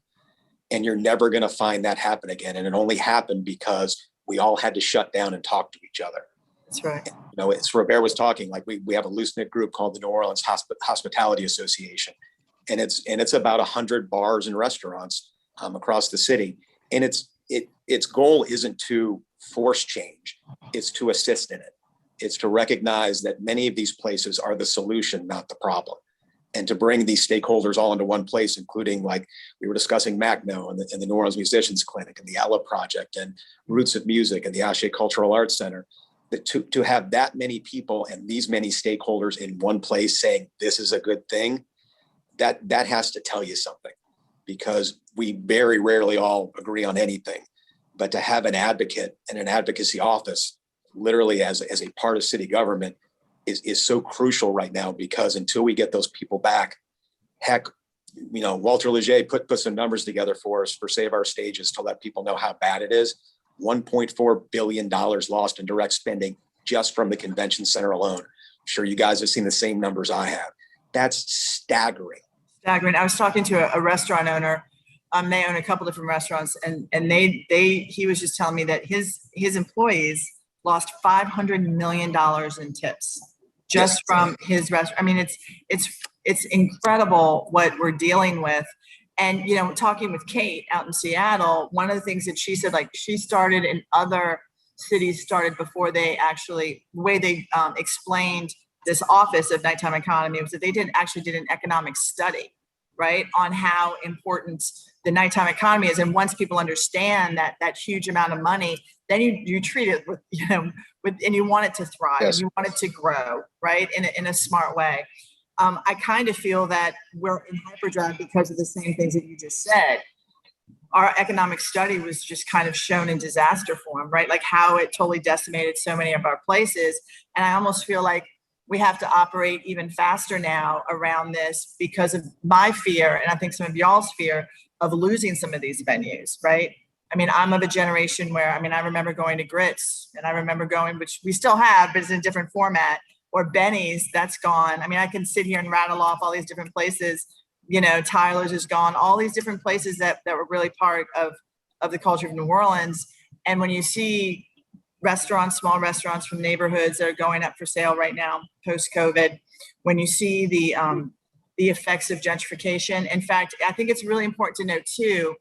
And you're never going to find that happen again. And it only happened because we all had to shut down and talk to each other. That's right. You know, as Robert was talking, like we have a loose-knit group called the New Orleans Hospitality Association. And it's about 100 bars and restaurants across the city. And its goal isn't to force change. It's to assist in it. It's to recognize that many of these places are the solution, not the problem. And to bring these stakeholders all into one place, including, like we were discussing, Macno and the New Orleans Musicians Clinic and the Ella Project and Roots of Music and the Ashe Cultural Arts Center, that to have that many people and these many stakeholders in one place saying this is a good thing, that has to tell you something, because we very rarely all agree on anything. But to have an advocate and an advocacy office literally as a part of city government is so crucial right now, because until we get those people back, heck, you know, Walter Leger put some numbers together for us for Save Our Stages to let people know how bad it is. $1.4 billion lost in direct spending just from the convention center alone. I'm sure you guys have seen the same numbers I have. That's staggering. Staggering. I was talking to a restaurant owner. They own a couple different restaurants, and he was just telling me that his employees lost $500 million in tips just from his restaurant. I mean, it's incredible what we're dealing with. And, you know, talking with Kate out in Seattle, one of the things that she said, like, she started in other cities started before they actually, the way they explained this office of nighttime economy was that they did an economic study, right, on how important the nighttime economy is. And once people understand that huge amount of money, then you treat it with, you know, and you want it to thrive, yes. You want it to grow, right, in a smart way. I kind of feel that we're in hyperdrive because of the same things that you just said. Our economic study was just kind of shown in disaster form, right? Like how it totally decimated so many of our places. And I almost feel like we have to operate even faster now around this because of my fear, and I think some of y'all's fear of losing some of these venues, right? I mean, I'm of a generation where, I mean, I remember going to Grits, and I remember going, which we still have, but it's in a different format, or Benny's, that's gone. I mean, I can sit here and rattle off all these different places, you know, Tyler's is gone, all these different places that were really part of the culture of New Orleans. And when you see restaurants, small restaurants from neighborhoods that are going up for sale right now, post-COVID, when you see the effects of gentrification. In fact, I think it's really important to note too,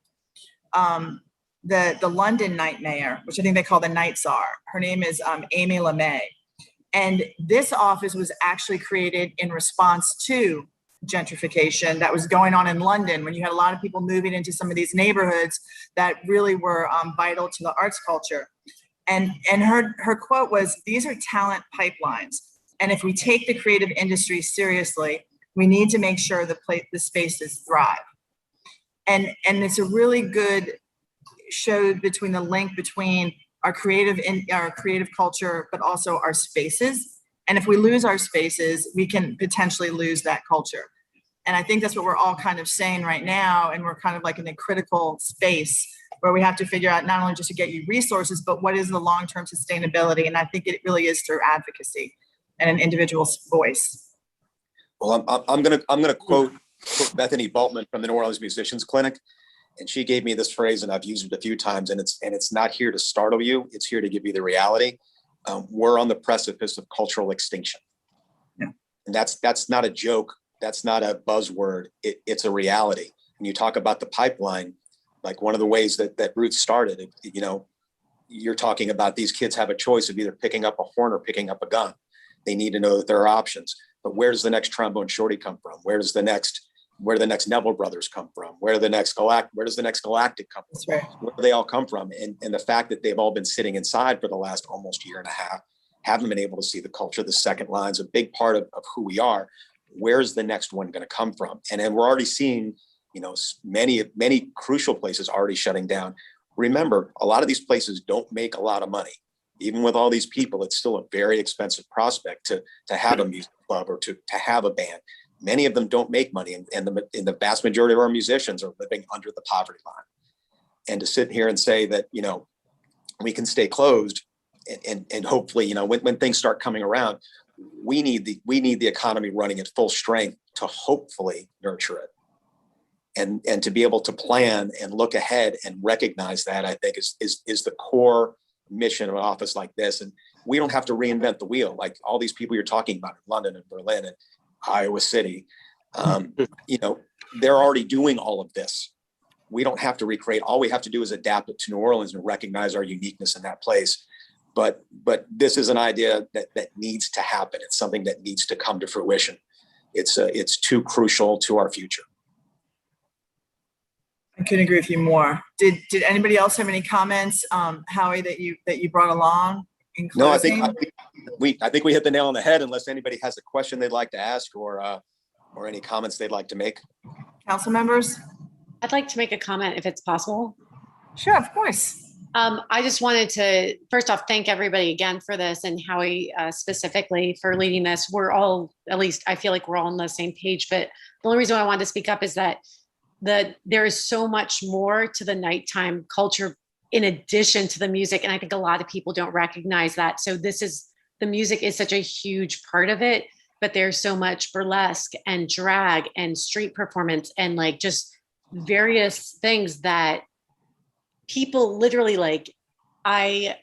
the London night mayor, which I think they call the night czar, her name is Amy LeMay. And this office was actually created in response to gentrification that was going on in London, when you had a lot of people moving into some of these neighborhoods that really were vital to the arts culture. And her quote was, "These are talent pipelines. And if we take the creative industry seriously, we need to make sure the spaces thrive." And it's a really good show between the link between our creative culture, but also our spaces. And if we lose our spaces, we can potentially lose that culture. And I think that's what we're all kind of saying right now. And we're kind of like in a critical space where we have to figure out not only just to get you resources, but what is the long-term sustainability? And I think it really is through advocacy and an individual's voice. Well, I'm gonna quote Bethany Baltman from the New Orleans Musicians Clinic, and she gave me this phrase, and I've used it a few times. And it's not here to startle you; it's here to give you the reality. We're on the precipice of cultural extinction, and that's not a joke. That's not a buzzword. It's a reality. When you talk about the pipeline, like one of the ways that Ruth started, you're talking about these kids have a choice of either picking up a horn or picking up a gun. They need to know that there are options. But where does the next Trombone Shorty come from? Where do the next Neville brothers come from? Where does the next Galactic come from? That's right. Where do they all come from? And the fact that they've all been sitting inside for the last almost year and a half, haven't been able to see the culture, the second line's a big part of who we are. Where's the next one going to come from? And then we're already seeing, many crucial places already shutting down. Remember, a lot of these places don't make a lot of money. Even with all these people, it's still a very expensive prospect to have a music club or to have a band. Many of them don't make money, and the vast majority of our musicians are living under the poverty line. And to sit here and say that, we can stay closed and hopefully, when things start coming around, we need the economy running at full strength to hopefully nurture it. And to be able to plan and look ahead and recognize that, I think is the core mission of an office like this. And we don't have to reinvent the wheel. Like all these people you're talking about in London and Berlin and Iowa City, they're already doing all of this. We don't have to recreate. All we have to do is adapt it to New Orleans and recognize our uniqueness in that place. But this is an idea that needs to happen. It's something that needs to come to fruition. It's too crucial to our future. I couldn't agree with you more. Did anybody else have any comments, Howie, that you brought along in closing? No, I think we hit the nail on the head. Unless anybody has a question they'd like to ask or any comments they'd like to make. Council members? I'd like to make a comment if it's possible. Sure, of course. I just wanted to, first off, thank everybody again for this, and Howie specifically for leading this. We're all, at least I feel like we're all on the same page, but the only reason I wanted to speak up is that there is so much more to the nighttime culture in addition to the music. And I think a lot of people don't recognize that. So the music is such a huge part of it, but there's so much burlesque and drag and street performance and like just various things that people literally like. I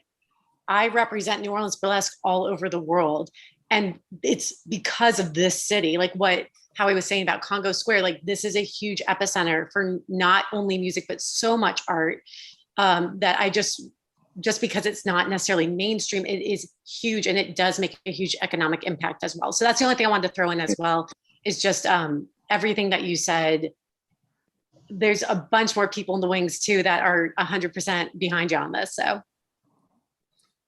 represent New Orleans burlesque all over the world. And it's because of this city, like what Howie was saying about Congo Square, like this is a huge epicenter for not only music, but so much art that I just because it's not necessarily mainstream, it is huge and it does make a huge economic impact as well. So that's the only thing I wanted to throw in as well, is just everything that you said. There's a bunch more people in the wings too that are 100% behind you on this. So.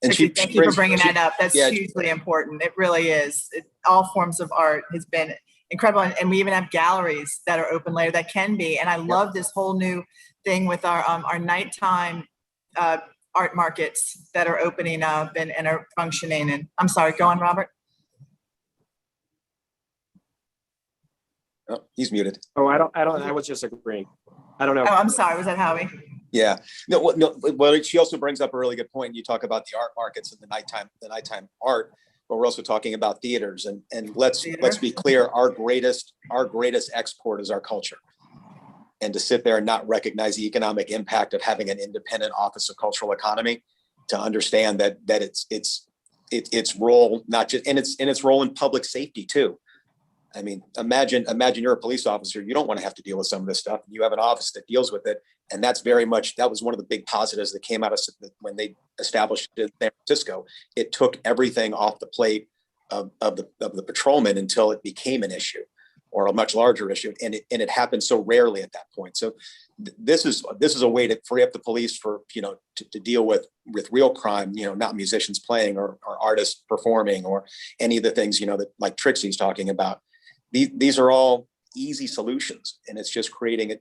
And thank you for bringing that up. That's hugely important. It really is. All forms of art has been incredible. And we even have galleries that are open later that can be. And I love this whole new thing with our nighttime art markets that are opening up and are functioning. And I'm sorry, go on, Robert. Oh, he's muted. Oh, I don't, I was just agreeing. I don't know. Oh, I'm sorry. Was that Howie? Yeah. No. Well, she also brings up a really good point. You talk about the art markets and the nighttime art, but we're also talking about theaters. And let's be clear. Our greatest export is our culture. and to sit there and not recognize the economic impact of having an independent Office of Cultural Economy, to understand that its role, not just in its role in public safety too. I mean, imagine you're a police officer. You don't want to have to deal with some of this stuff. You have an office that deals with it. And that was one of the big positives that came out of when they established it in San Francisco. It took everything off the plate of the patrolmen until it became an issue, or a much larger issue. And it happened so rarely at that point. So this is a way to free up the police for, to deal with real crime, not musicians playing or artists performing or any of the things, that like Trixie's talking about. These are all easy solutions, and it's just creating it,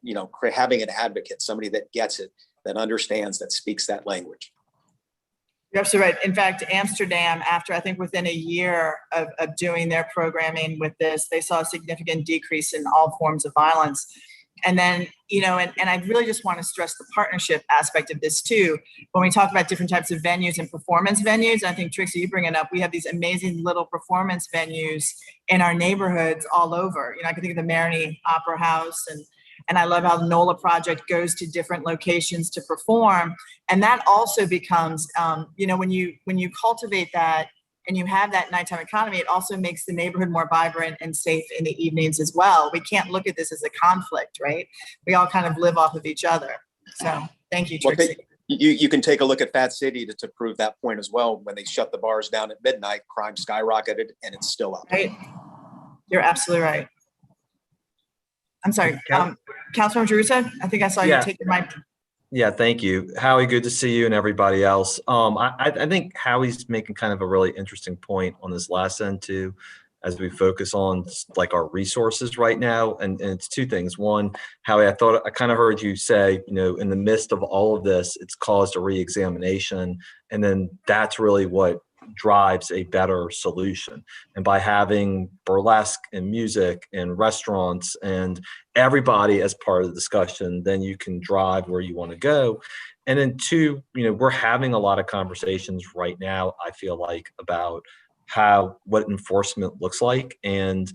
having an advocate, somebody that gets it, that understands, that speaks that language. You're absolutely right. In fact, Amsterdam, after I think within a year of doing their programming with this, they saw a significant decrease in all forms of violence. And then, and I really just want to stress the partnership aspect of this too. When we talk about different types of venues and performance venues, I think Trixie, you bring it up, we have these amazing little performance venues in our neighborhoods all over. I can think of the Marigny Opera House, and I love how the NOLA project goes to different locations to perform. And that also becomes, when you cultivate that and you have that nighttime economy, it also makes the neighborhood more vibrant and safe in the evenings as well. We can't look at this as a conflict, right? We all kind of live off of each other. So thank you, Trixie. Well, you can take a look at Fat City to prove that point as well. When they shut the bars down at midnight, crime skyrocketed, and it's still up. Right. You're absolutely right. I'm sorry, Councilmember Jerusa, I think I saw you take the mic. Yeah, thank you. Howie, good to see you and everybody else. I think Howie's making kind of a really interesting point on this last end too, as we focus on like our resources right now. And it's two things. One, Howie, I kind of heard you say, in the midst of all of this, it's caused a re-examination. And then that's really what drives a better solution. And by having burlesque and music and restaurants and everybody as part of the discussion, then you can drive where you want to go. And then two, we're having a lot of conversations right now, I feel like, about what enforcement looks like. And,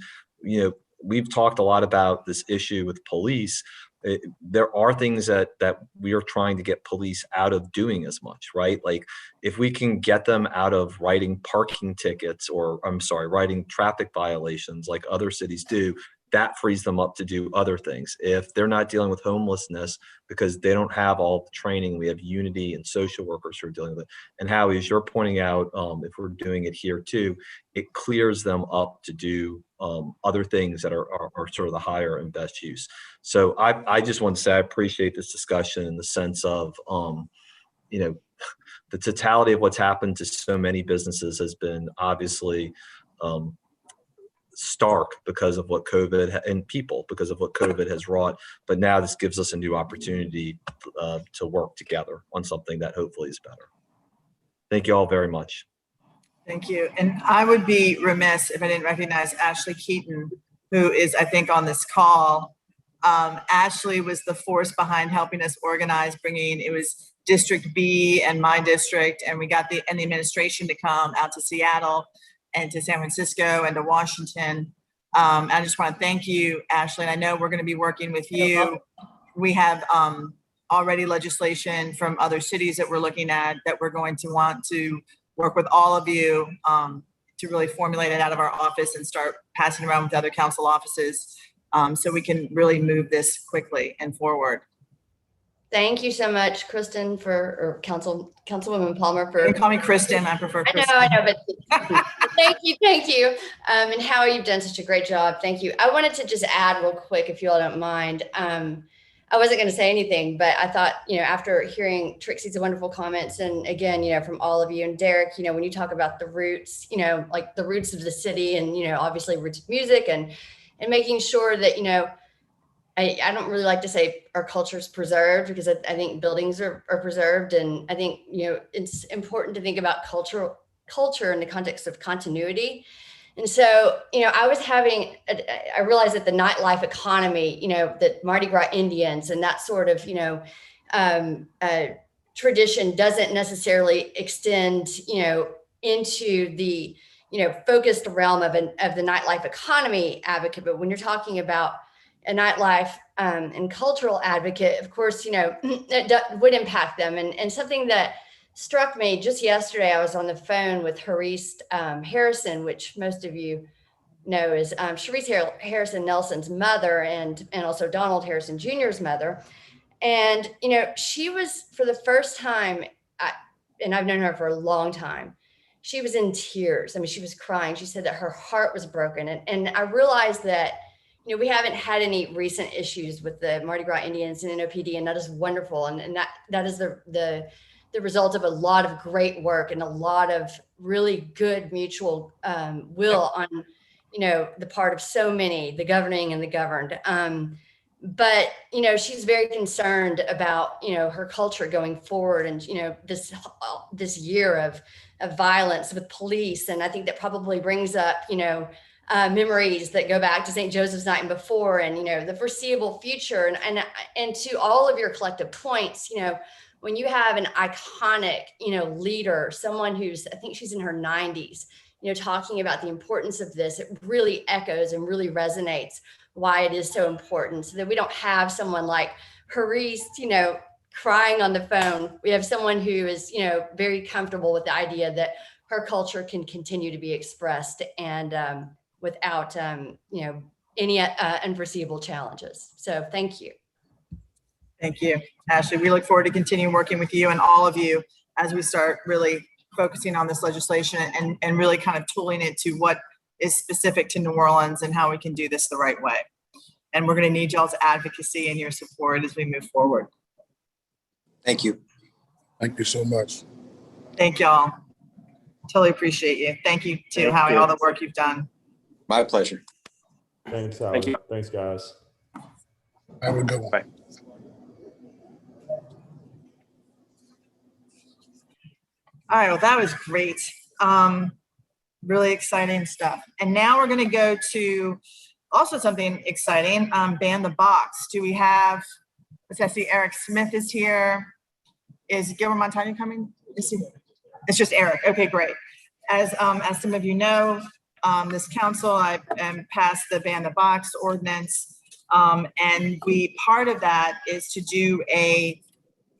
we've talked a lot about this issue with police. There are things that we are trying to get police out of doing as much, right? Like if we can get them out of writing parking tickets writing traffic violations like other cities do, that frees them up to do other things. If they're not dealing with homelessness because they don't have all the training, we have Unity and social workers who are dealing with it. And Howie, as you're pointing out, if we're doing it here too, it clears them up to do other things that are sort of the higher and best use. So I just want to say I appreciate this discussion in the sense of, the totality of what's happened to so many businesses has been obviously stark because of what COVID and people because of what COVID has wrought. But now this gives us a new opportunity to work together on something that hopefully is better. Thank you all very much. Thank you. And I would be remiss if I didn't recognize Ashley Keaton, who is, I think, on this call. Ashley was the force behind helping us organize, it was District B and my district, and we got the administration to come out to Seattle and to San Francisco and to Washington. I just want to thank you, Ashley. And I know we're going to be working with you. We have already legislation from other cities that we're looking at that we're going to want to work with all of you to really formulate it out of our office and start passing around with other council offices so we can really move this quickly and forward. Thank you so much, Kristen, or Councilwoman Palmer for. You can call me Kristen. I prefer Kristen. I know, but thank you. And Howie, you've done such a great job. Thank you. I wanted to just add real quick, if you all don't mind. I wasn't going to say anything, but I thought, after hearing Trixie's wonderful comments, and again, from all of you and Derek, when you talk about the roots, like the roots of the city, and obviously roots of music, and making sure that I don't really like to say our culture is preserved, because I think buildings are preserved. And I think, it's important to think about culture in the context of continuity. And so, I realized that the nightlife economy, that Mardi Gras Indians and that sort of, tradition doesn't necessarily extend, into the, focused realm of the nightlife economy advocate. But when you're talking about a nightlife and cultural advocate, of course, it would impact them. And something that struck me just yesterday, I was on the phone with Harisse Harrison, which most of you know is Sharice Harrison Nelson's mother, and also Donald Harrison Jr.'s mother. And, she was, for the first time, and I've known her for a long time, she was in tears. I mean, she was crying. She said that her heart was broken. And I realized that, we haven't had any recent issues with the Mardi Gras Indians and NOPD, and that is wonderful. And that is the result of a lot of great work and a lot of really good mutual will on, the part of so many, the governing and the governed. But, she's very concerned about, her culture going forward and, this year of violence with police. And I think that probably brings up, memories that go back to St. Joseph's Night and before, and, the foreseeable future. And to all of your collective points, when you have an iconic, leader, someone who's, I think she's in her 90s, talking about the importance of this, it really echoes and really resonates why it is so important, so that we don't have someone like Harisse, crying on the phone. We have someone who is, very comfortable with the idea that her culture can continue to be expressed and without, any unforeseeable challenges. So thank you. Thank you, Ashley. We look forward to continuing working with you and all of you as we start really focusing on this legislation and really kind of tooling it to what is specific to New Orleans and how we can do this the right way. And we're going to need y'all's advocacy and your support as we move forward. Thank you. Thank you so much. Thank y'all. Totally appreciate you. Thank you too, Howie, all the work you've done. My pleasure. Thanks, Howie. Thank you. Thanks, guys. Have a good one. Bye. All right, well, that was great. Really exciting stuff. And now we're going to go to also something exciting, Ban the Box. Do we have, let's see, Eric Smith is here. Is Gilbert Montano coming? It's just Eric. Okay, great. As some of you know, this council, I passed the Ban the Box ordinance. And part of that is to do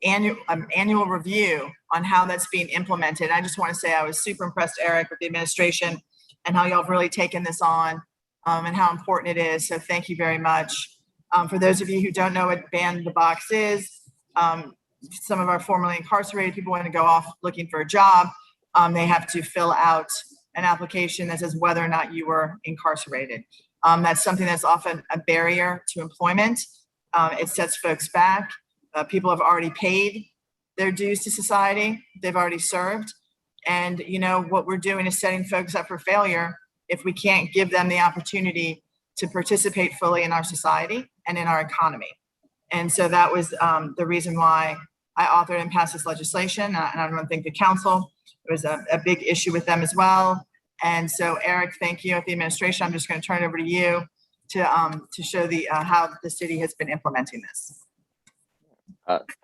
annual review on how that's being implemented. I just want to say I was super impressed, Eric, with the administration and how y'all have really taken this on and how important it is. So thank you very much. For those of you who don't know what Ban the Box is, some of our formerly incarcerated people want to go off looking for a job. They have to fill out an application that says whether or not you were incarcerated. That's something that's often a barrier to employment. It sets folks back. People have already paid their dues to society. They've already served. And what we're doing is setting folks up for failure if we can't give them the opportunity to participate fully in our society and in our economy. And so that was the reason why I authored and passed this legislation. And I don't think the council, it was a big issue with them as well. And so Eric, thank you. At the administration, I'm just going to turn it over to you to show how the city has been implementing this.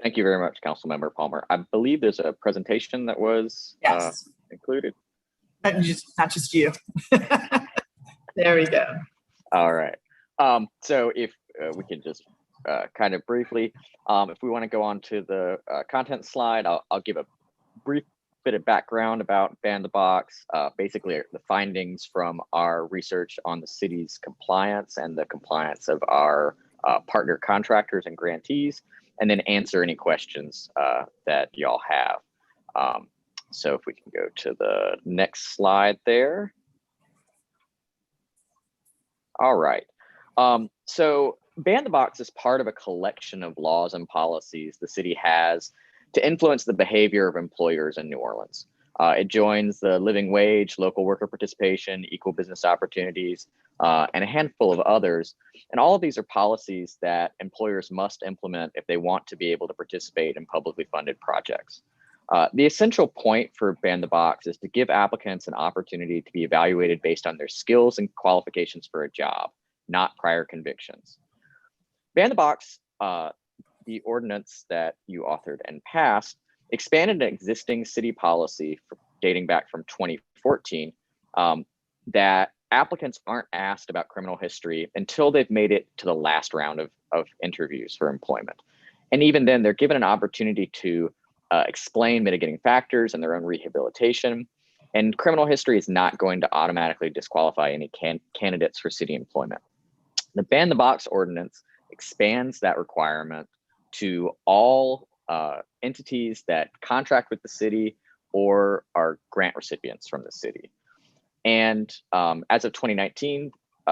Thank you very much, Councilmember Palmer. I believe there's a presentation that was included. Not just you. There we go. All right. So if we could just kind of briefly, if we want to go on to the content slide, I'll give a brief bit of background about Ban the Box, basically the findings from our research on the city's compliance and the compliance of our partner contractors and grantees, and then answer any questions that y'all have. So if we can go to the next slide there. All right. So Ban the Box is part of a collection of laws and policies the city has to influence the behavior of employers in New Orleans. It joins the living wage, local worker participation, equal business opportunities, and a handful of others. And all of these are policies that employers must implement if they want to be able to participate in publicly funded projects. The essential point for Ban the Box is to give applicants an opportunity to be evaluated based on their skills and qualifications for a job, not prior convictions. Ban the Box, the ordinance that you authored and passed, expanded an existing city policy dating back from 2014 that applicants aren't asked about criminal history until they've made it to the last round of interviews for employment. And even then, they're given an opportunity to explain mitigating factors and their own rehabilitation. And criminal history is not going to automatically disqualify any candidates for city employment. The Ban the Box ordinance expands that requirement to all entities that contract with the city or are grant recipients from the city. And as of 2019,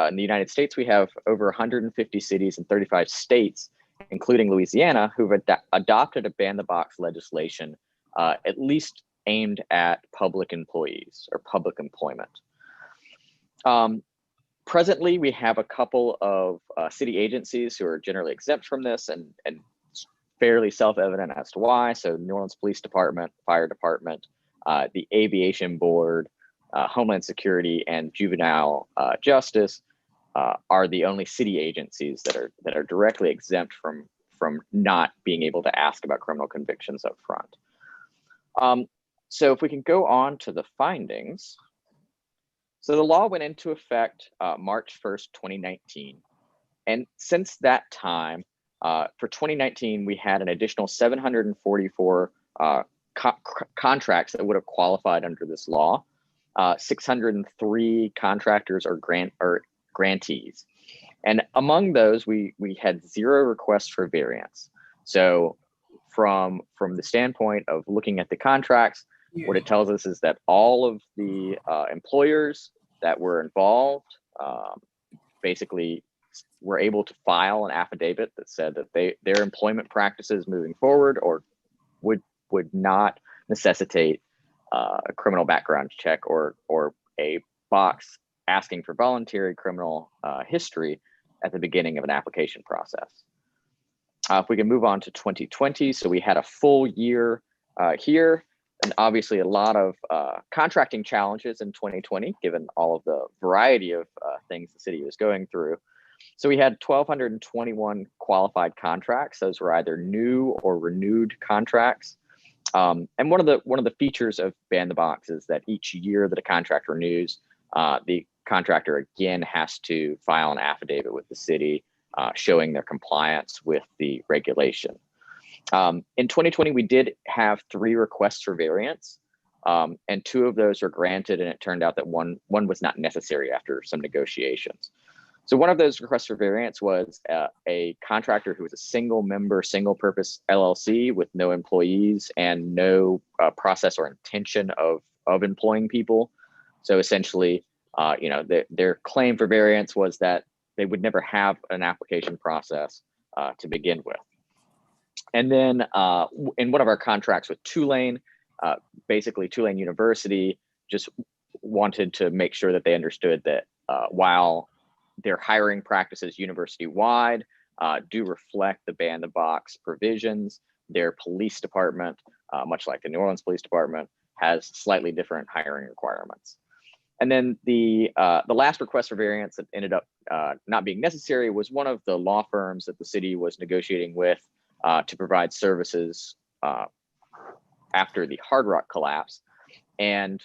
in the United States, we have over 150 cities and 35 states, including Louisiana, who've adopted a Ban the Box legislation, at least aimed at public employees or public employment. Presently, we have a couple of city agencies who are generally exempt from this, and it's fairly self-evident as to why. So New Orleans Police Department, Fire Department, the Aviation Board, Homeland Security, and Juvenile Justice are the only city agencies that are directly exempt from not being able to ask about criminal convictions up front. So if we can go on to the findings. So the law went into effect March 1st, 2019. And since that time, for 2019, we had an additional 744 contracts that would have qualified under this law. 603 contractors or grantees. And among those, we had 0 requests for variance. So from the standpoint of looking at the contracts, what it tells us is that all of the employers that were involved basically were able to file an affidavit that said that their employment practices moving forward or would not necessitate a criminal background check or a box asking for voluntary criminal history at the beginning of an application process. If we can move on to 2020, so we had a full year here, and obviously a lot of contracting challenges in 2020, given all of the variety of things the city was going through. So we had 1,221 qualified contracts. Those were either new or renewed contracts. And one of the features of Ban the Box is that each year that a contract renews, the contractor again has to file an affidavit with the city showing their compliance with the regulation. In 2020, we did have 3 requests for variance, and 2 of those were granted, and it turned out that one was not necessary after some negotiations. So one of those requests for variance was a contractor who was a single purpose LLC with no employees and no process or intention of employing people. So essentially, their claim for variance was that they would never have an application process to begin with. And then in one of our contracts with Tulane, basically Tulane University just wanted to make sure that they understood that while their hiring practices university-wide do reflect the Ban the Box provisions, their police department, much like the New Orleans Police Department, has slightly different hiring requirements. And then the last request for variance that ended up not being necessary was one of the law firms that the city was negotiating with to provide services after the Hard Rock collapse. And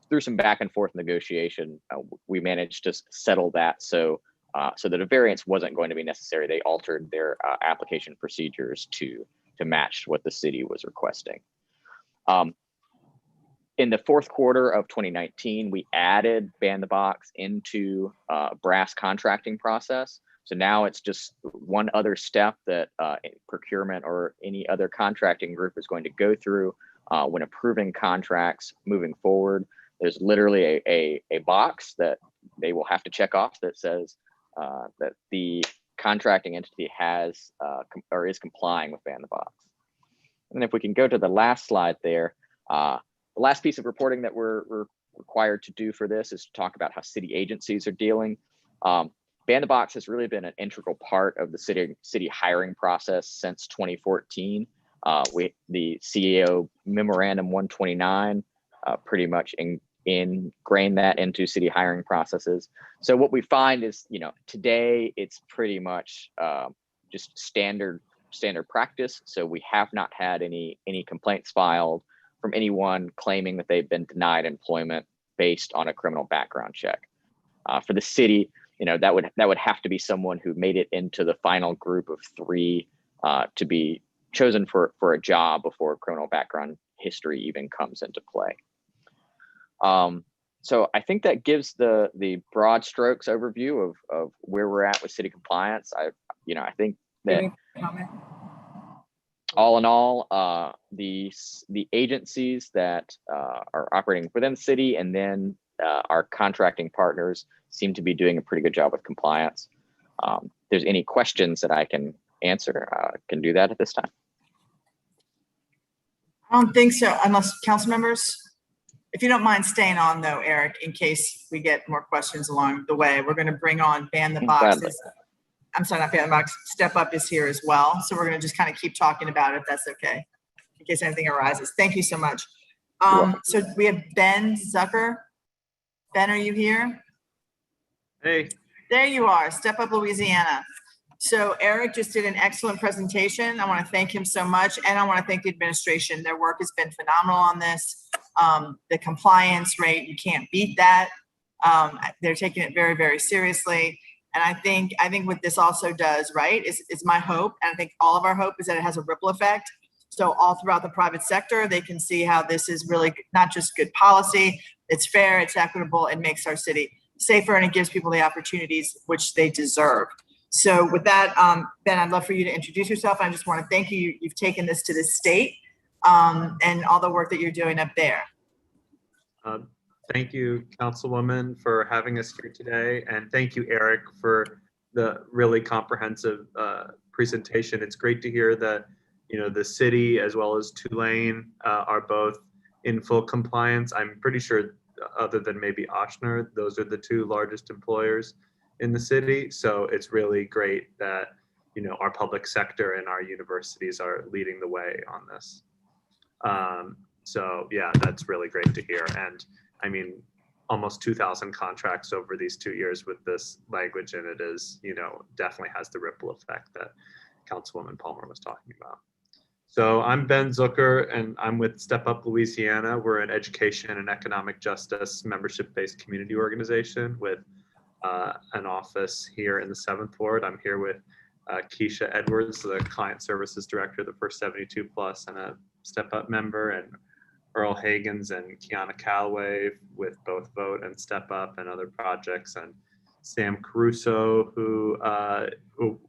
through some back and forth negotiation, we managed to settle that so that a variance wasn't going to be necessary. They altered their application procedures to match what the city was requesting. In the fourth quarter of 2019, we added Ban the Box into brass contracting process. So now it's just one other step that procurement or any other contracting group is going to go through when approving contracts moving forward. There's literally a box that they will have to check off that says that the contracting entity has or is complying with Ban the Box. And if we can go to the last slide there, the last piece of reporting that we're required to do for this is to talk about how city agencies are dealing. Ban the Box has really been an integral part of the city hiring process since 2014. The CEO Memorandum 129 pretty much ingrained that into city hiring processes. So what we find is, today it's pretty much just standard practice. So we have not had any complaints filed from anyone claiming that they've been denied employment based on a criminal background check. For the city, that would have to be someone who made it into the final group of 3 to be chosen for a job before criminal background history even comes into play. So I think that gives the broad strokes overview of where we're at with city compliance. I think that all in all, the agencies that are operating within the city and then our contracting partners seem to be doing a pretty good job with compliance. If there's any questions that I can answer, can do that at this time. I don't think so, unless council members, if you don't mind staying on though, Eric, in case we get more questions along the way. We're going to bring on Ban the Boxes. I'm sorry, not Ban the Box. Step Up is here as well. So we're going to just kind of keep talking about it, if that's okay, in case anything arises. Thank you so much. So we have Ben Zucker. Ben, are you here? Hey. There you are, Step Up Louisiana. So Eric just did an excellent presentation. I want to thank him so much. And I want to thank the administration. Their work has been phenomenal on this. The compliance rate, you can't beat that. They're taking it very, very seriously. And I think what this also does, right, is my hope. And I think all of our hope is that it has a ripple effect. So all throughout the private sector, they can see how this is really not just good policy, it's fair, it's equitable, it makes our city safer, and it gives people the opportunities which they deserve. So with that, Ben, I'd love for you to introduce yourself. I just want to thank you. You've taken this to the state and all the work that you're doing up there. Thank you, Councilwoman, for having us here today. And thank you, Eric, for the really comprehensive presentation. It's great to hear that, the city as well as Tulane are both in full compliance. I'm pretty sure other than maybe Ochsner, those are the 2 largest employers in the city. So it's really great that, our public sector and our universities are leading the way on this. So yeah, that's really great to hear. And I mean, almost 2,000 contracts over these 2 years with this language, and it is, definitely has the ripple effect that Councilwoman Palmer was talking about. So I'm Ben Zucker, and I'm with Step Up Louisiana. We're an education and economic justice membership-based community organization with an office here in the 7th Ward. I'm here with Keisha Edwards, the Client Services Director of the First 72 Plus, and a Step Up member, and Earl Hagens and Kiana Calloway with both Vote and Step Up and other projects, and Sam Caruso, who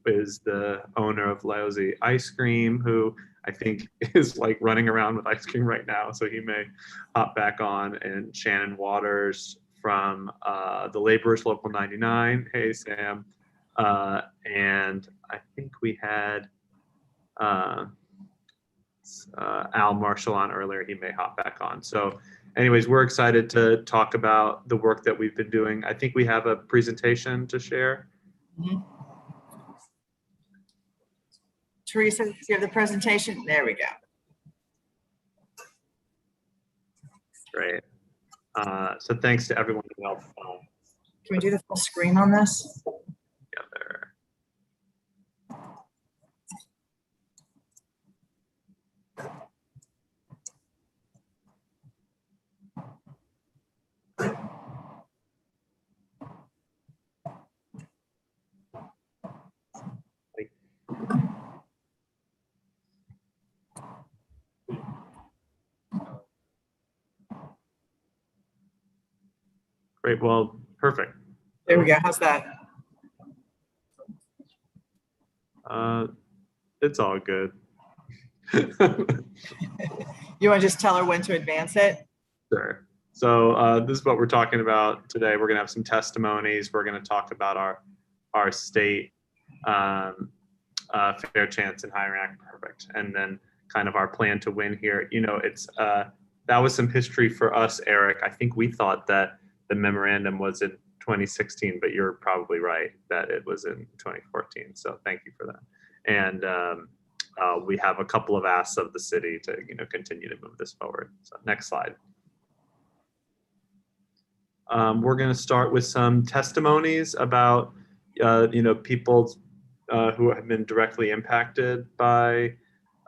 is the owner of Lousy Ice Cream, who I think is like running around with ice cream right now, so he may hop back on, and Shannon Waters from the Laborers Local 99. Hey, Sam. And I think we had Al Marshall on earlier. He may hop back on. So anyways, we're excited to talk about the work that we've been doing. I think we have a presentation to share. Mm-hmm. Teresa, do you have the presentation? There we go. Great. So thanks to everyone who helped. Can we do the full screen on this? Yeah, there. Great, well, perfect. There we go, how's that? It's all good. You want to just tell her when to advance it? Sure. So this is what we're talking about today. We're going to have some testimonies. We're going to talk about our state fair chance and hiring act. Perfect. And then kind of our plan to win here. It's that was some history for us, Eric. I think we thought that the memorandum was in 2016, but you're probably right that it was in 2014. So thank you for that. And we have a couple of asks of the city to continue to move this forward. So next slide. We're going to start with some testimonies about people who have been directly impacted by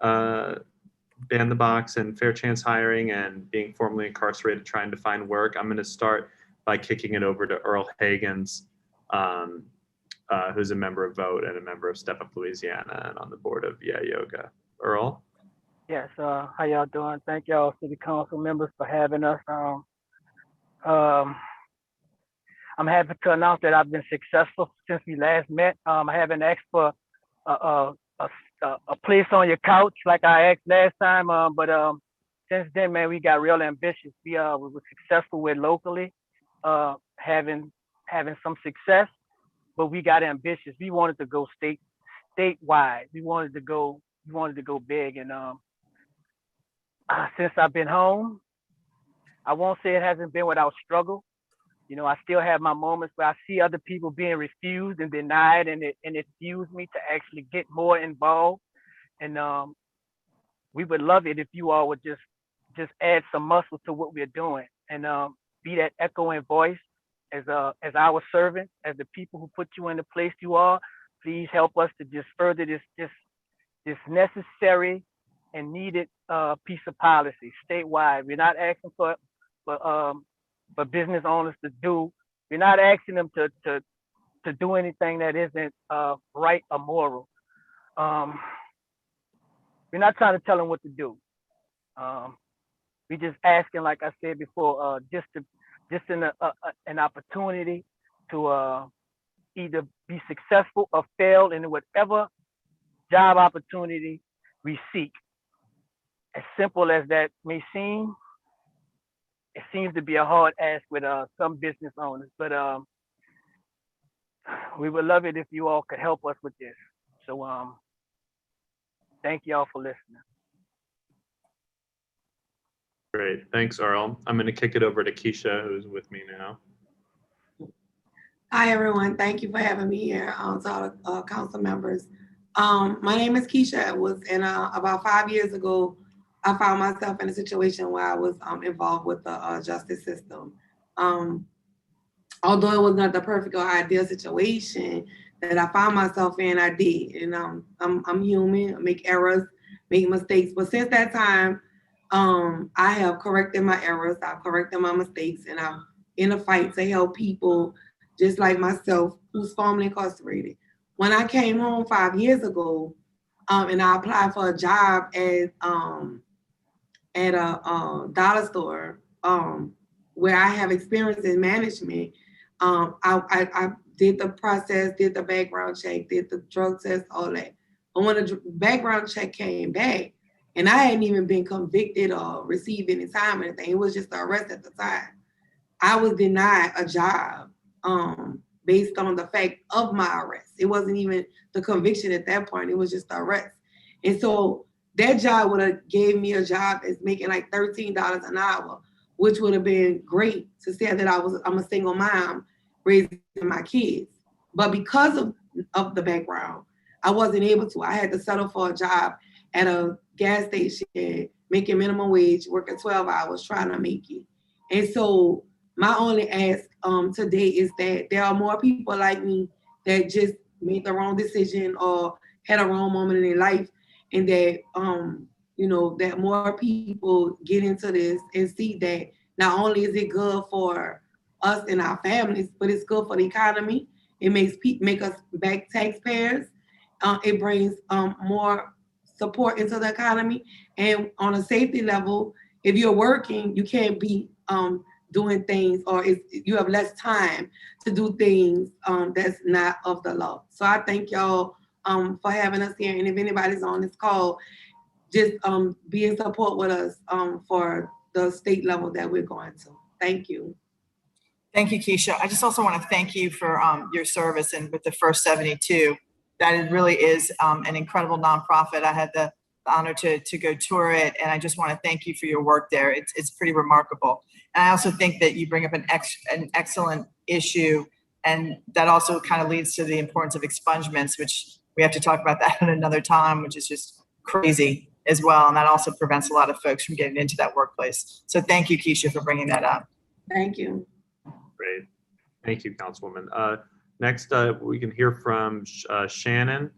Ban the Box and fair chance hiring and being formerly incarcerated trying to find work. I'm going to start by kicking it over to Earl Hagens, who's a member of VOTE and a member of Step Up Louisiana and on the board of Yeah Yoga. Earl? Yes, how y'all doing? Thank y'all, city council members, for having us. I'm happy to announce that I've been successful since we last met. I haven't asked for a place on your couch like I asked last time, but since then, man, we got real ambitious. We were successful with locally, having some success, but we got ambitious. We wanted to go statewide. We wanted to go big, and since I've been home, I won't say it hasn't been without struggle. You know, I still have my moments where I see other people being refused and denied, and it fuels me to actually get more involved. And we would love it if you all would just add some muscle to what we're doing, and be that echoing voice as our servants, as the people who put you in the place you are. Please help us to just further this necessary and needed piece of policy statewide. We're not asking for business owners to do. We're not asking them to do anything that isn't right or moral. We're not trying to tell them what to do. We're just asking, like I said before, just an opportunity to either be successful or fail in whatever job opportunity we seek. As simple as that may seem, it seems to be a hard ask with some business owners, but we would love it if you all could help us with this. So thank y'all for listening. Great, thanks, Earl. I'm going to kick it over to Keisha, who's with me now. Hi, everyone. Thank you for having me here. To all the council members. My name is Keisha. It was about 5 years ago, I found myself in a situation where I was involved with the justice system. Although it was not the perfect or ideal situation that I found myself in, I did. And I'm human, I make errors, make mistakes. But since that time, I have corrected my errors, I've corrected my mistakes, and I'm in a fight to help people just like myself who's formerly incarcerated. When I came home 5 years ago, and I applied for a job at a dollar store where I have experience in management, I did the process, did the background check, did the drug test, all that. But when the background check came back, and I hadn't even been convicted or received any time or anything, it was just the arrest at the time, I was denied a job based on the fact of my arrest. It wasn't even the conviction at that point, it was just the arrest. And so that job would have gave me a job that's making like $13 an hour, which would have been great to say that I'm a single mom raising my kids. But because of the background, I wasn't able to. I had to settle for a job at a gas station, making minimum wage, working 12 hours, trying to make it. And so my only ask today is that there are more people like me that just made the wrong decision or had a wrong moment in their life, and that that more people get into this and see that not only is it good for us and our families, but it's good for the economy. It make us back taxpayers. It brings more support into the economy. And on a safety level, if you're working, you can't be doing things, or you have less time to do things that's not of the law. So I thank y'all for having us here. And if anybody's on this call, just be in support with us for the state level that we're going to. Thank you. Thank you, Keisha. I just also want to thank you for your service and with the First 72. That it really is an incredible nonprofit. I had the honor to go tour it, and I just want to thank you for your work there. It's pretty remarkable. And I also think that you bring up an excellent issue, and that also kind of leads to the importance of expungements, which we have to talk about that at another time, which is just crazy as well. And that also prevents a lot of folks from getting into that workplace. So thank you, Keisha, for bringing that up. Thank you. Great. Thank you, Councilwoman. Next, we can hear from Shannon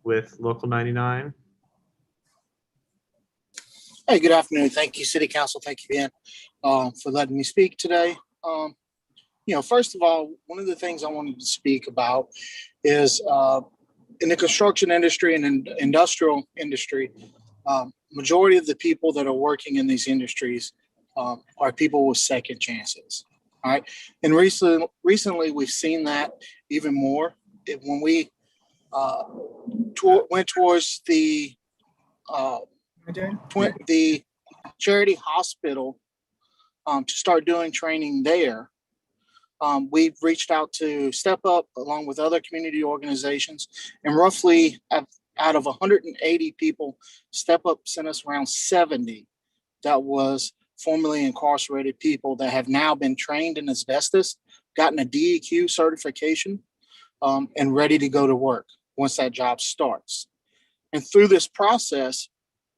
with Local 99. Hey, good afternoon. Thank you, City Council. Thank you, Ben, for letting me speak today. first of all, one of the things I wanted to speak about is in the construction industry and in industrial industry, majority of the people that are working in these industries are people with second chances. All right. And recently we've seen that even more. When we went towards the charity hospital to start doing training there, we've reached out to Step Up along with other community organizations, and roughly out of 180 people, Step Up sent us around 70 that was formerly incarcerated people that have now been trained in asbestos, gotten a DEQ certification, and ready to go to work once that job starts. And through this process,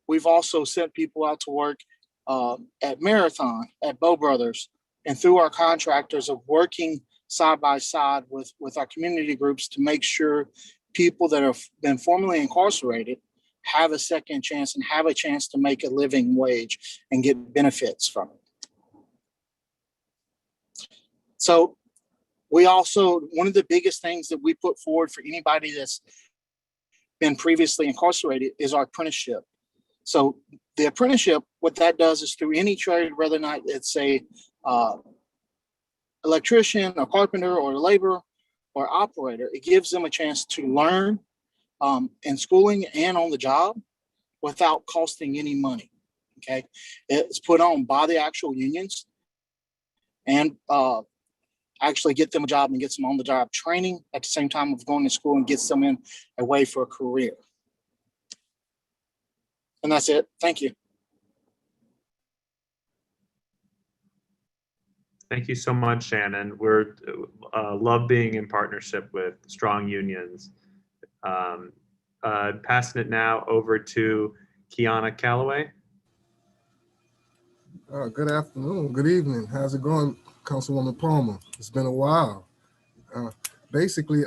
we've also sent people out to work at Marathon, at Bow Brothers, and through our contractors of working side by side with our community groups to make sure people that have been formerly incarcerated have a second chance and have a chance to make a living wage and get benefits from it. So we also, one of the biggest things that we put forward for anybody that's been previously incarcerated is our apprenticeship. So the apprenticeship, what that does is through any trade, whether or not it's a electrician or carpenter or laborer or operator, it gives them a chance to learn in schooling and on the job without costing any money. Okay, it's put on by the actual unions and actually get them a job and gets them on the job training at the same time of going to school and gets them in a way for a career. And that's it. Thank you. Thank you so much, Shannon. We're love being in partnership with strong unions. Passing it now over to Kiana Calloway. Good afternoon, good evening. How's it going, Councilwoman Palmer? It's been a while. Basically,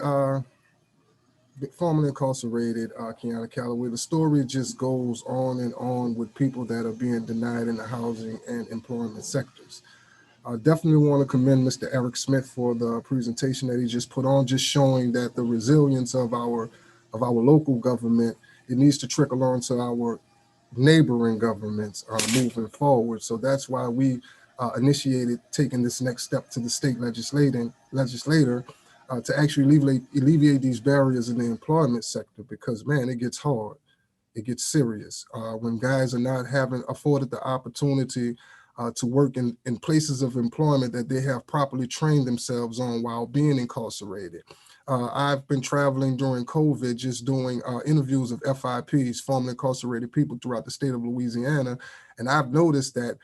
formerly incarcerated, Kiana Calloway, the story just goes on and on with people that are being denied in the housing and employment sectors. I definitely want to commend Mr. Eric Smith for the presentation that he just put on, just showing that the resilience of our local government, it needs to trickle on to our neighboring governments moving forward. So that's why we initiated taking this next step to the state legislator to actually alleviate these barriers in the employment sector, because man, it gets hard, it gets serious when guys are not afforded the opportunity to work in places of employment that they have properly trained themselves on while being incarcerated. I've been traveling during COVID, just doing interviews of FIPs, formerly incarcerated people throughout the state of Louisiana. And I've noticed that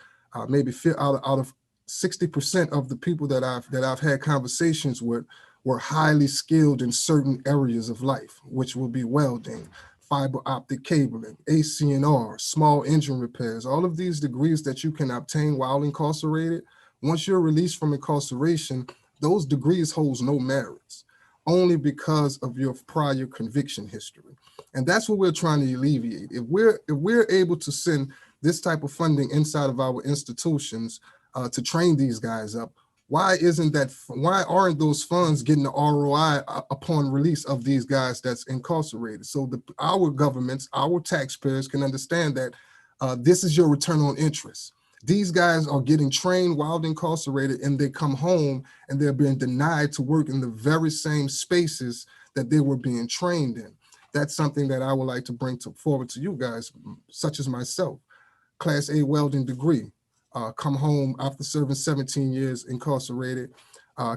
maybe out of 60% of the people that I've had conversations with were highly skilled in certain areas of life, which will be welding, fiber optic cabling, AC&R, small engine repairs, all of these degrees that you can obtain while incarcerated. Once you're released from incarceration, those degrees holds no merits, only because of your prior conviction history. And that's what we're trying to alleviate. If we're able to send this type of funding inside of our institutions to train these guys up, why aren't those funds getting the ROI upon release of these guys that's incarcerated? So our governments, our taxpayers can understand that this is your return on interest. These guys are getting trained while incarcerated, and they come home and they're being denied to work in the very same spaces that they were being trained in. That's something that I would like to bring forward to you guys, such as myself. Class A welding degree. Come home after serving 17 years incarcerated,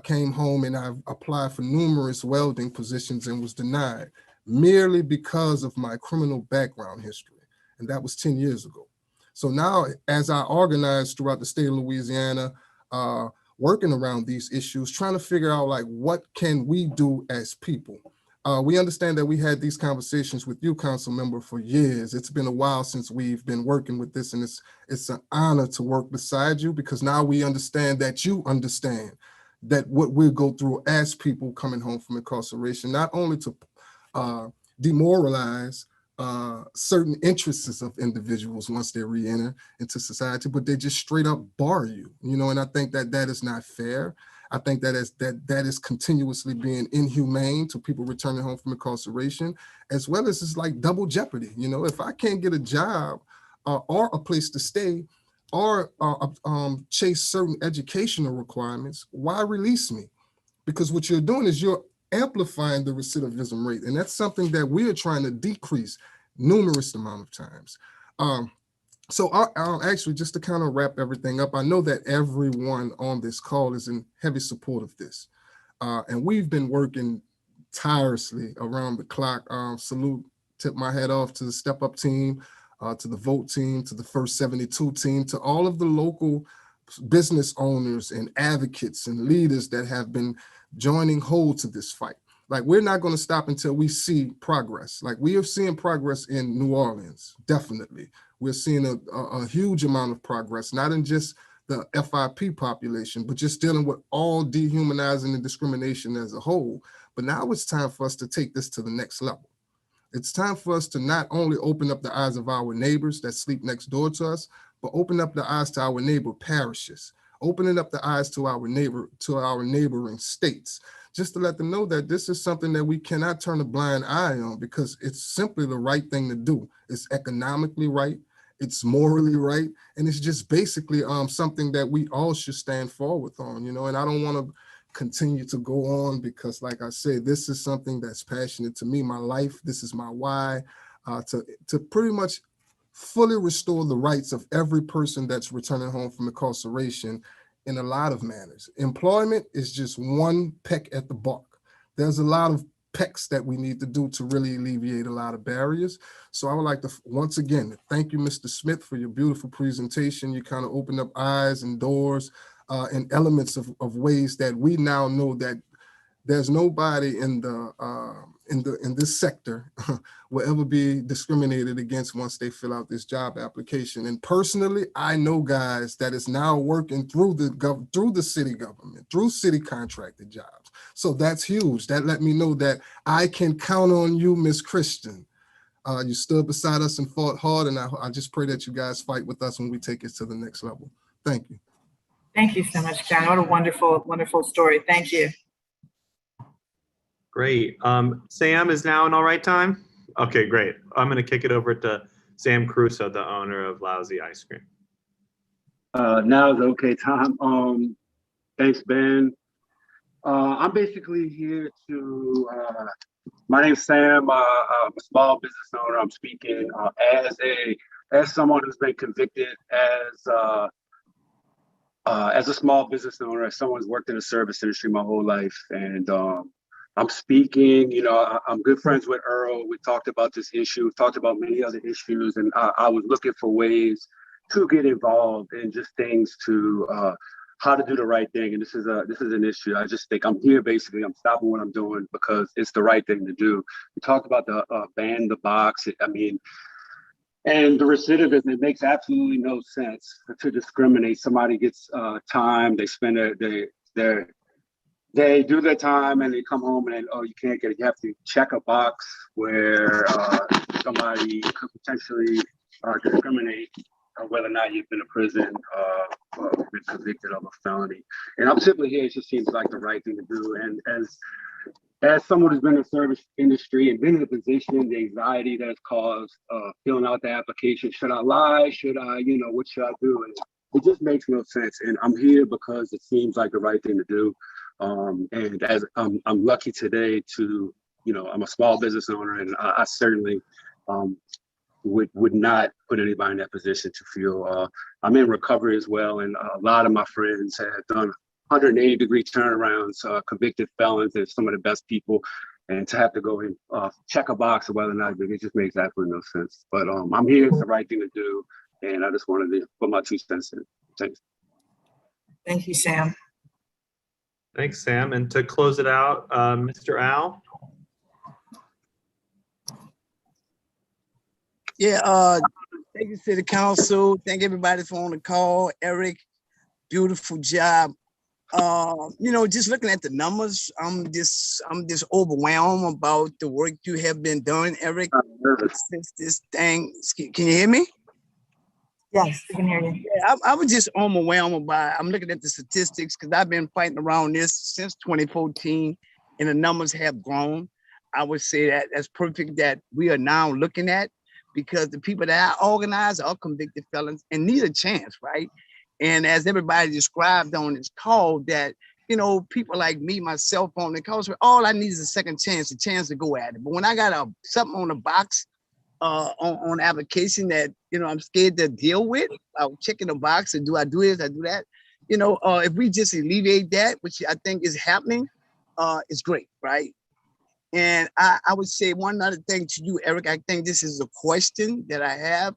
came home and I've applied for numerous welding positions and was denied merely because of my criminal background history. And that was 10 years ago. So now, as I organized throughout the state of Louisiana, working around these issues, trying to figure out like, what can we do as people? We understand that we had these conversations with you, Councilmember, for years. It's been a while since we've been working with this, and it's an honor to work beside you, because now we understand that you understand that what we go through as people coming home from incarceration, not only to demoralize certain interests of individuals once they re-enter into society, but they just straight up bar you, and I think that that is not fair. I think that is continuously being inhumane to people returning home from incarceration, as well as it's like double jeopardy. You know, if I can't get a job or a place to stay or chase certain educational requirements, why release me? Because what you're doing is you're amplifying the recidivism rate. And that's something that we are trying to decrease numerous amount of times. So I'll actually, just to kind of wrap everything up, I know that everyone on this call is in heavy support of this. And we've been working tirelessly around the clock. Salute, tip my hat off to the Step Up team, to the Vote team, to the First 72 team, to all of the local business owners and advocates and leaders that have been joining hold to this fight. Like, we're not going to stop until we see progress. Like, we are seeing progress in New Orleans, definitely. We're seeing a huge amount of progress, not in just the FIP population, but just dealing with all dehumanizing and discrimination as a whole. But now it's time for us to take this to the next level. It's time for us to not only open up the eyes of our neighbors that sleep next door to us, but open up the eyes to our neighbor parishes, opening up the eyes to our neighboring states, just to let them know that this is something that we cannot turn a blind eye on, because it's simply the right thing to do. It's economically right, it's morally right, and it's just basically something that we all should stand forward on, you know. And I don't want to continue to go on because, like I said, this is something that's passionate to me, my life. This is my why, to pretty much fully restore the rights of every person that's returning home from incarceration in a lot of manners. Employment is just one peck at the bark. There's a lot of pecks that we need to do to really alleviate a lot of barriers. So I would like to, once again, thank you, Mr. Smith, for your beautiful presentation. You kind of opened up eyes and doors and elements of ways that we now know that there's nobody in this sector will ever be discriminated against once they fill out this job application. And personally, I know guys that is now working through the city government, through city contracted jobs. So that's huge. That let me know that I can count on you, Miss Christian. You stood beside us and fought hard, and I just pray that you guys fight with us when we take it to the next level. Thank you. Thank you so much, John. What a wonderful, wonderful story. Thank you. Great. Sam, is now an all right time? Okay, great. I'm going to kick it over to Sam Crusoe, the owner of Lousy Ice Cream. Now is okay time. Thanks, Ben. I'm basically here to, my name's Sam. I'm a small business owner. I'm speaking as someone who's been convicted as a small business owner, as someone who's worked in the service industry my whole life. And I'm speaking, you know, I'm good friends with Earl. We talked about this issue, talked about many other issues, and I was looking for ways to get involved in just things to how to do the right thing. And this is an issue. I just think I'm here basically. I'm stopping what I'm doing because it's the right thing to do. We talked about the ban the box. And the recidivism, it makes absolutely no sense to discriminate. Somebody gets time, they spend they do their time and they come home and then, oh, you can't get it. You have to check a box where somebody could potentially discriminate whether or not you've been to prison or been convicted of a felony. And I'm simply here, it just seems like the right thing to do. And as someone who's been in the service industry and been in the position, the anxiety that it's caused, filling out the application, should I lie? Should I, what should I do? And it just makes no sense. And I'm here because it seems like the right thing to do. And as I'm lucky today to, I'm a small business owner, and I certainly would not put anybody in that position to feel. I'm in recovery as well, and a lot of my friends have done 180-degree turnarounds, convicted felons, and some of the best people, and to have to go and check a box of whether or not it just makes absolutely no sense. But I'm here; it's the right thing to do, and I just wanted to put my 2 cents in. Thanks. Thank you, Sam. Thanks, Sam. And to close it out, Mr. Al. Yeah, thank you, City Council. Thank everybody for on the call. Eric, beautiful job. Just looking at the numbers, I'm just overwhelmed about the work you have been doing, Eric. Since this thing, can you hear me? Yes, we can hear you. Yeah, I was just overwhelmed by, I'm looking at the statistics because I've been fighting around this since 2014 and the numbers have grown. I would say that that's perfect that we are now looking at because the people that I organize are convicted felons and need a chance, right? And as everybody described on this call that, you know, people like me, myself on the calls, all I need is a second chance, a chance to go at it. But when I got something on the box, on application that, you know, I'm scared to deal with, I'm checking the box and do I do this, I do that. You know, if we just alleviate that, which I think is happening, it's great, right? And I would say one other thing to you, Eric, I think this is a question that I have.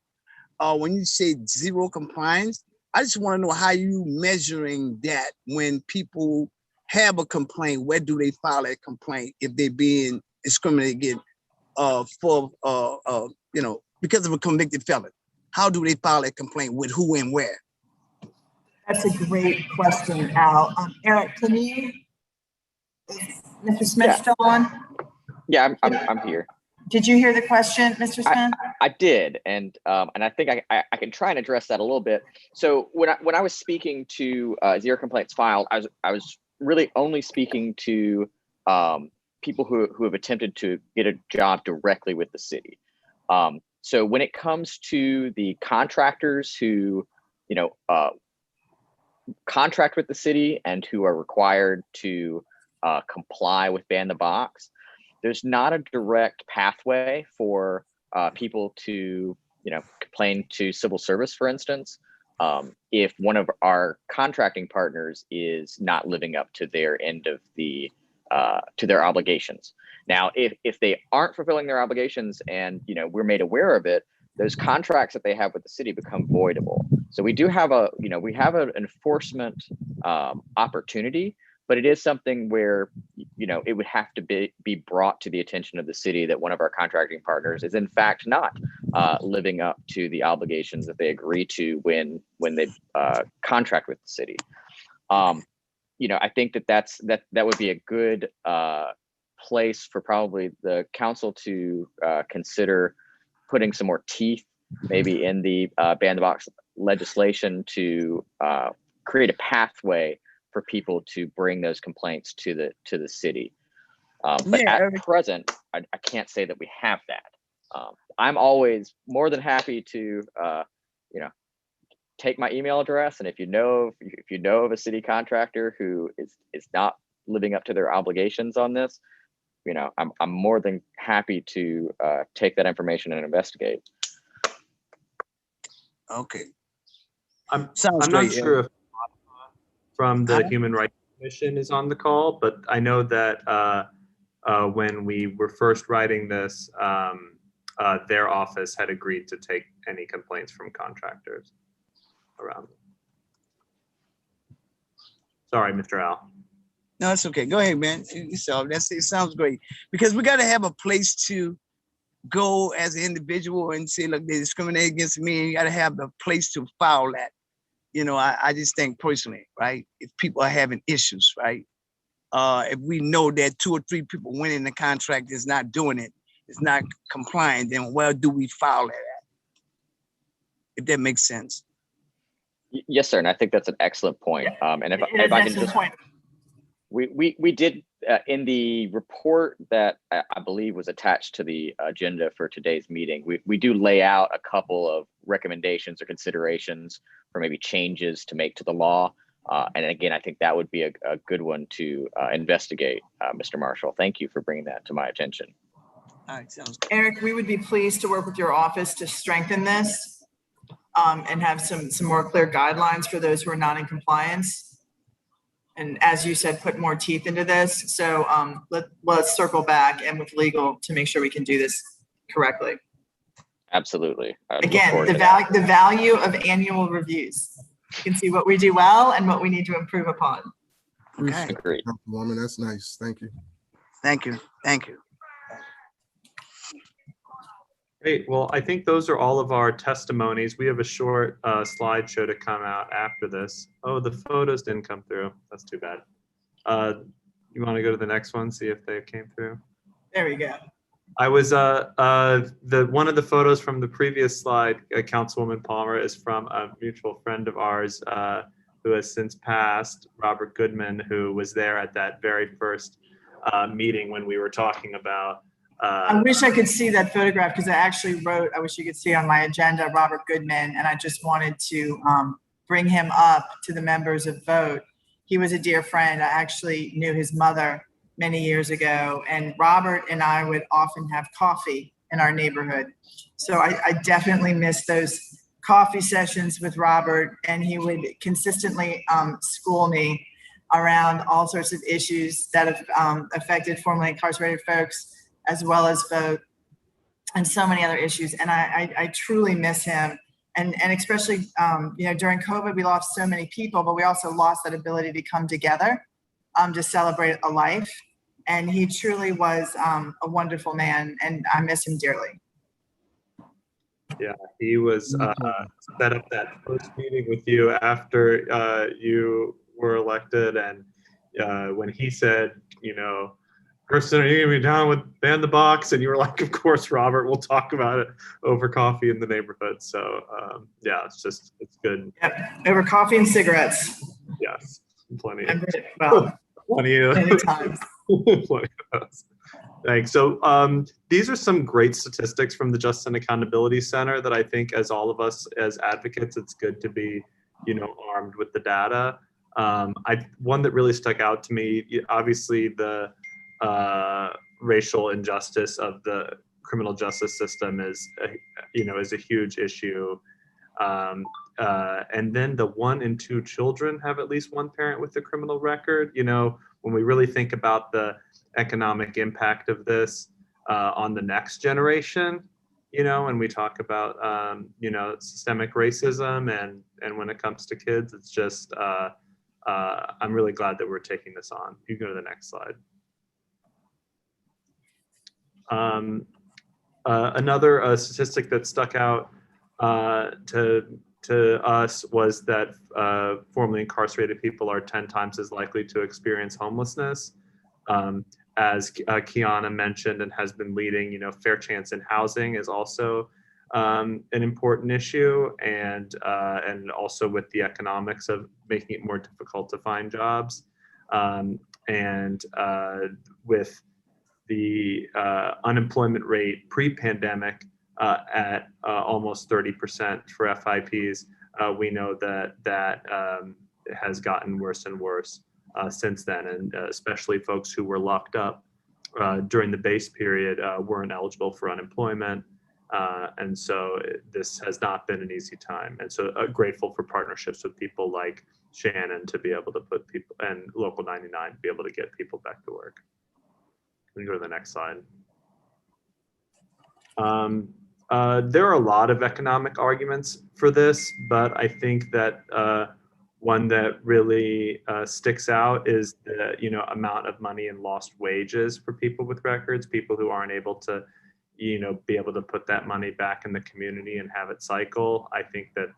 When you say zero compliance, I just want to know how you measuring that when people have a complaint, where do they file that complaint if they're being discriminated against? You know, because of a convicted felon. How do they file a complaint with who and where? That's a great question, Al. Eric, can you, is Mr. Smith still on? Yeah, I'm here. Did you hear the question, Mr. Smith? I did, and I think I can try and address that a little bit. So when I was speaking to zero complaints filed, I was really only speaking to people who have attempted to get a job directly with the city. So when it comes to the contractors who, you know, contract with the city and who are required to comply with Ban the Box, there's not a direct pathway for people to, you know, complain to civil service, for instance, if one of our contracting partners is not living up to their end of the to their obligations. Now, if they aren't fulfilling their obligations and, you know, we're made aware of it, those contracts that they have with the city become voidable. So we do have a, you know, we have an enforcement opportunity, but it is something where, you know, it would have to be brought to the attention of the city that one of our contracting partners is in fact not living up to the obligations that they agree to when they contract with the city. You know, I think that would be a good place for probably the council to consider putting some more teeth maybe in the Ban the Box legislation to create a pathway for people to bring those complaints to the city. But at present, I can't say that we have that. I'm always more than happy to, you know, take my email address, and if you know of a city contractor who is not living up to their obligations on this, you know, I'm more than happy to take that information and investigate. Okay. I'm Sounds not great, sure if from the Human Rights Commission is on the call, but I know that when we were first writing this, their office had agreed to take any complaints from contractors around. Sorry, Mr. Al. No, it's okay. Go ahead, man. It sounds great because we got to have a place to go as an individual and say, look, they discriminate against me. And you got to have the place to file that. You know, I just think personally, right? If people are having issues, right? If we know that 2 or 3 people winning the contract is not doing it, it's not complying, then where do we file that at? If that makes sense. Yes, sir. And I think that's an excellent point. And if I can just, we did in the report that I believe was attached to the agenda for today's meeting, we do lay out a couple of recommendations or considerations for maybe changes to make to the law. And again, I think that would be a good one to investigate, Mr. Marshall. Thank you for bringing that to my attention. All right, sounds good. Eric, we would be pleased to work with your office to strengthen this and have some more clear guidelines for those who are not in compliance. And as you said, put more teeth into this. So let's circle back and with legal to make sure we can do this correctly. Absolutely. Again, the value of annual reviews. You can see what we do well and what we need to improve upon. Okay. Agreed. Woman, that's nice. Thank you. Thank you. Thank you. Great. Well, I think those are all of our testimonies. We have a short slideshow to come out after this. Oh, the photos didn't come through. That's too bad. You want to go to the next one, see if they came through? There we go. I was the one of the photos from the previous slide, Councilwoman Palmer, is from a mutual friend of ours who has since passed, Robert Goodman, who was there at that very first meeting when we were talking about. I wish I could see that photograph because I actually wrote, I wish you could see on my agenda, Robert Goodman, and I just wanted to bring him up to the members of VOTE. He was a dear friend. I actually knew his mother many years ago, and Robert and I would often have coffee in our neighborhood. So I definitely miss those coffee sessions with Robert, and he would consistently school me around all sorts of issues that have affected formerly incarcerated folks, as well as VOTE, and so many other issues. And I truly miss him. And especially, during COVID, we lost so many people, but we also lost that ability to come together to celebrate a life. And he truly was a wonderful man, and I miss him dearly. Yeah, he was set up that first meeting with you after you were elected, and when he said, Kirsten, are you gonna be down with Ban the Box? And you were like, of course, Robert, we'll talk about it over coffee in the neighborhood. So yeah, it's good. Yep, over coffee and cigarettes. Yes, plenty of times. Plenty of those. Thanks. So these are some great statistics from the Justice and Accountability Center that I think, as all of us as advocates, it's good to be, armed with the data. One that really stuck out to me, obviously the racial injustice of the criminal justice system is a huge issue. And then the 1 in 2 children have at least one parent with a criminal record. When we really think about the economic impact of this on the next generation, and we talk about, systemic racism and when it comes to kids, it's just, I'm really glad that we're taking this on. You can go to the next slide. Another statistic that stuck out to us was that formerly incarcerated people are 10 times as likely to experience homelessness. As Kiana mentioned and has been leading, fair chance in housing is also an important issue, and also with the economics of making it more difficult to find jobs, and with the unemployment rate pre-pandemic at almost 30% for FIPs, we know that has gotten worse and worse since then, and especially folks who were locked up during the base period weren't eligible for unemployment, and so this has not been an easy time. And so grateful for partnerships with people like Shannon to be able to put people, and Local 99 to be able to get people back to work. We can go to the next slide. There are a lot of economic arguments for this, but I think that one that really sticks out is the amount of money in lost wages for people with records, people who aren't able to be able to put that money back in the community and have it cycle. I think that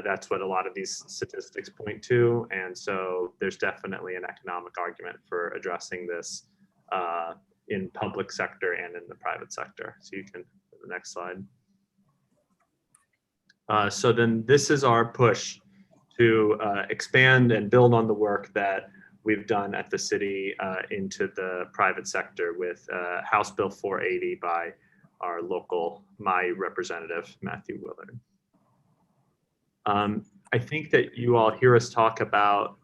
that's what a lot of these statistics point to. And so there's definitely an economic argument for addressing this in public sector and in the private sector. So you can go to the next slide. So then this is our push to expand and build on the work that we've done at the city into the private sector with House Bill 480 by our my representative, Matthew Willard. I think that you all hear us talk about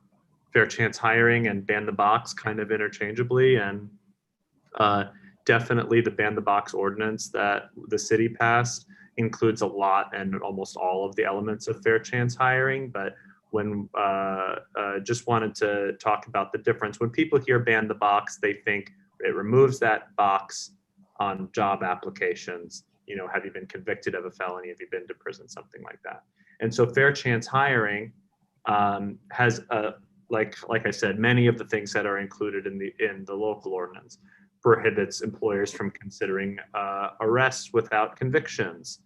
fair chance hiring and ban the box kind of interchangeably, and definitely the ban the box ordinance that the city passed includes a lot and almost all of the elements of fair chance hiring. But when just wanted to talk about the difference. When people hear ban the box, they think it removes that box on job applications. Have you been convicted of a felony? Have you been to prison? Something like that. And so fair chance hiring has, like I said, many of the things that are included in the local ordinance. Prohibits employers from considering arrests without convictions,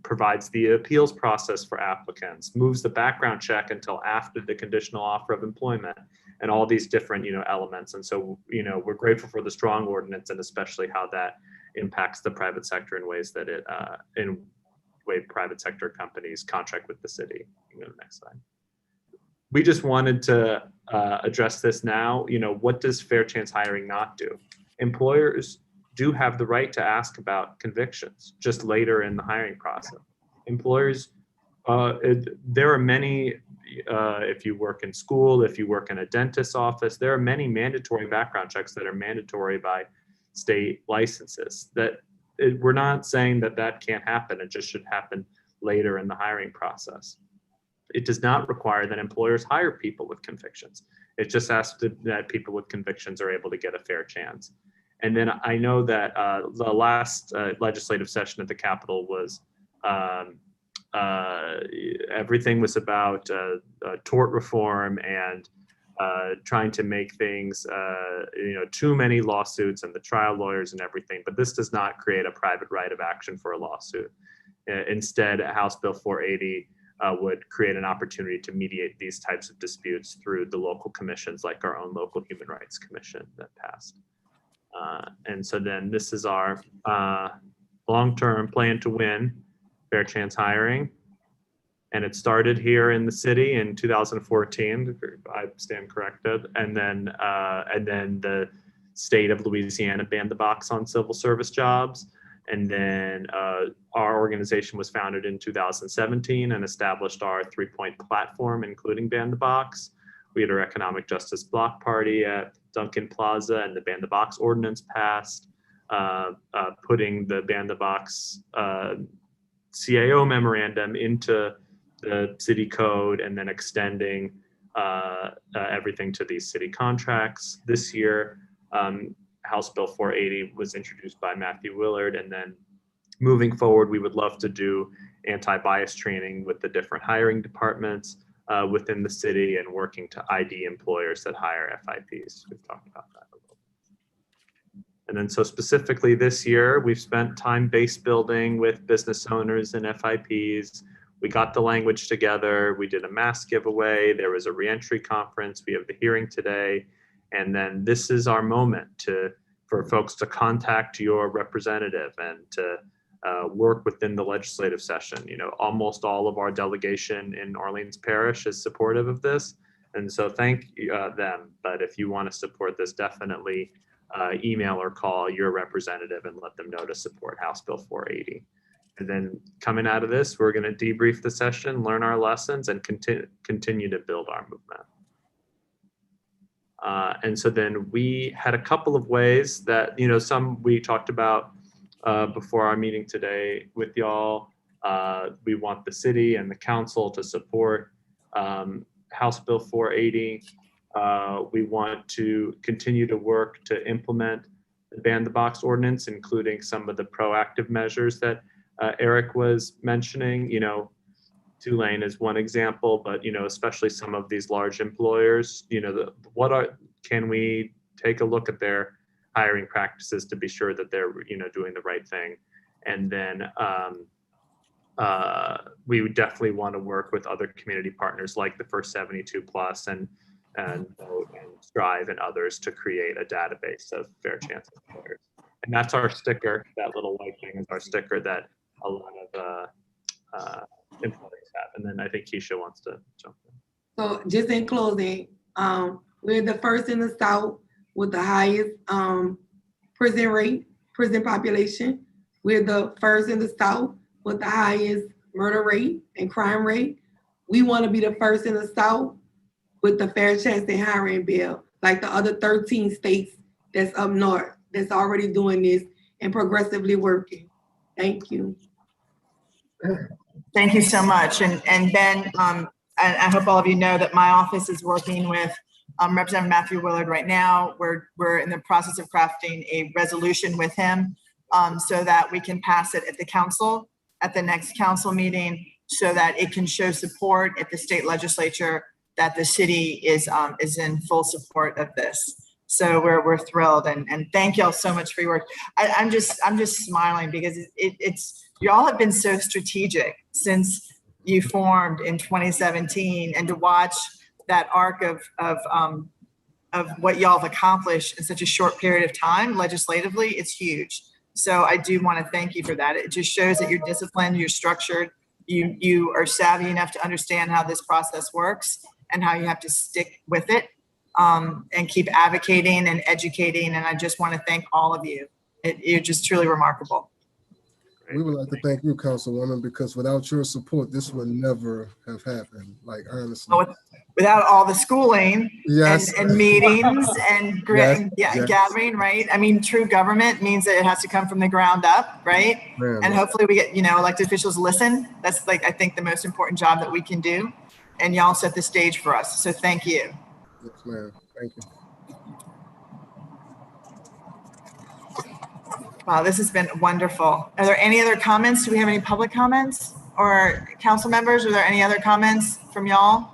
provides the appeals process for applicants, moves the background check until after the conditional offer of employment, and all these different, elements. And so, we're grateful for the strong ordinance, and especially how that impacts the private sector in ways that in way private sector companies contract with the city. Next slide. We just wanted to address this now. What does fair chance hiring not do? Employers do have the right to ask about convictions just later in the hiring process. Employers, there are many, if you work in school, if you work in a dentist's office, there are many mandatory background checks that are mandatory by state licenses. We're not saying that can't happen. It just should happen later in the hiring process. It does not require that employers hire people with convictions. It just asks that people with convictions are able to get a fair chance. And then I know that the last legislative session at the Capitol was everything was about tort reform and trying to make things, too many lawsuits and the trial lawyers and everything. But this does not create a private right of action for a lawsuit. Instead, House Bill 480 would create an opportunity to mediate these types of disputes through the local commissions, like our own local Human Rights Commission that passed. And so then this is our long-term plan to win fair chance hiring. And it started here in the city in 2014, I stand corrected. And then the state of Louisiana banned the box on civil service jobs. And then our organization was founded in 2017 and established our 3-point platform, including Ban the Box. We had our economic justice block party at Duncan Plaza, and the Ban the Box ordinance passed, putting the Ban the Box CAO memorandum into the city code, and then extending everything to these city contracts. This year, House Bill 480 was introduced by Matthew Willard, and then moving forward, we would love to do anti-bias training with the different hiring departments within the city, and working to ID employers that hire FIPs. We've talked about that a little bit. And then so specifically this year, we've spent time base building with business owners and FIPs. We got the language together. We did a mask giveaway. There was a reentry conference. We have the hearing today. And then this is our moment for folks to contact your representative and to work within the legislative session. Almost all of our delegation in Orleans Parish is supportive of this. And so thank them. But if you want to support this, definitely email or call your representative and let them know to support House Bill 480. And then coming out of this, we're going to debrief the session, learn our lessons, and continue to build our movement. And so then we had a couple of ways that, some we talked about before our meeting today with y'all. We want the city and the council to support House Bill 480. We want to continue to work to implement the Ban the Box ordinance, including some of the proactive measures that Eric was mentioning. Tulane is one example, but especially some of these large employers, can we take a look at their hiring practices to be sure that they're doing the right thing? And then we would definitely want to work with other community partners like the First 72 Plus and Strive and others to create a database of fair chance employers. And that's our sticker. That little white thing is our sticker that a lot of employees have. And then I think Keisha wants to jump in. So just in closing, we're the first in the South with the highest prison population. We're the first in the South with the highest murder rate and crime rate. We want to be the first in the South with the fair chance and hiring bill, like the other 13 states that's up north that's already doing this and progressively working. Thank you. Thank you so much. And Ben, I hope all of you know that my office is working with Representative Matthew Willard right now. We're in the process of crafting a resolution with him so that we can pass it at the council at the next council meeting, so that it can show support at the state legislature that the city is in full support of this. So we're thrilled, and thank y'all so much for your work. I'm just smiling because it's y'all have been so strategic since you formed in 2017, and to watch that arc of what y'all have accomplished in such a short period of time legislatively, it's huge. So I do want to thank you for that. It just shows that you're disciplined, you're structured, you are savvy enough to understand how this process works and how you have to stick with it, and keep advocating and educating. And I just want to thank all of you. You're just truly remarkable. We would like to thank you, Councilwoman, because without your support, this would never have happened. Like, honestly. Without all the schooling, yes, and meetings and yes. gathering, right? I mean, true government means that it has to come from the ground up, right? Man, and hopefully we get, elected officials listen. That's like, I think, the most important job that we can do. And y'all set the stage for us. So thank you. Yes, ma'am. Thank you. Wow, this has been wonderful. Are there any other comments? Do we have any public comments or council members? Are there any other comments from y'all?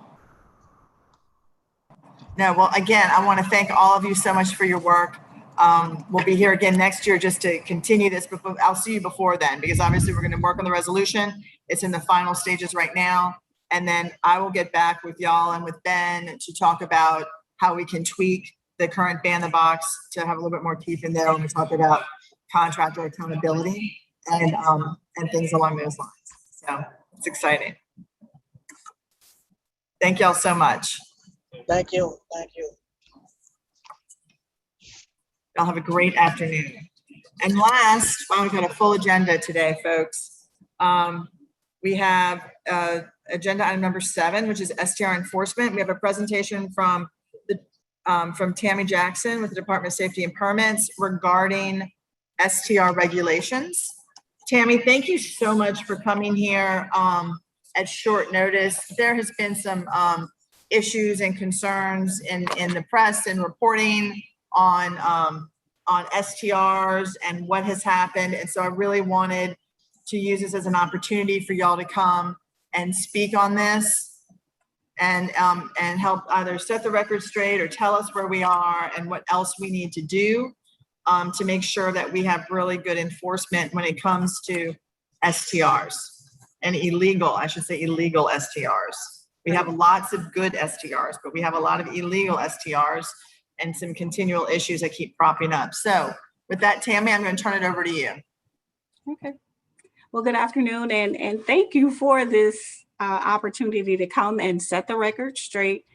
No, well, again, I want to thank all of you so much for your work. We'll be here again next year just to continue this, but I'll see you before then, because obviously we're going to work on the resolution. It's in the final stages right now. And then I will get back with y'all and with Ben to talk about how we can tweak the current ban the box to have a little bit more teeth in there when we talk about contractor accountability and things along those lines. So it's exciting. Thank y'all so much. Thank you. Thank you. Y'all have a great afternoon. And last, we've got a full agenda today, folks. We have agenda item number 7, which is STR enforcement. We have a presentation from Tammy Jackson with the Department of Safety and Permits regarding STR regulations. Tammy, thank you so much for coming here at short notice. There has been some issues and concerns in the press and reporting on STRs and what has happened. And so I really wanted to use this as an opportunity for y'all to come and speak on this and help either set the record straight or tell us where we are and what else we need to do to make sure that we have really good enforcement when it comes to STRs and illegal STRs. We have lots of good STRs, but we have a lot of illegal STRs and some continual issues that keep propping up. So with that, Tammy, I'm going to turn it over to you. Okay. Well, good afternoon, and thank you for this opportunity to come and set the record straight.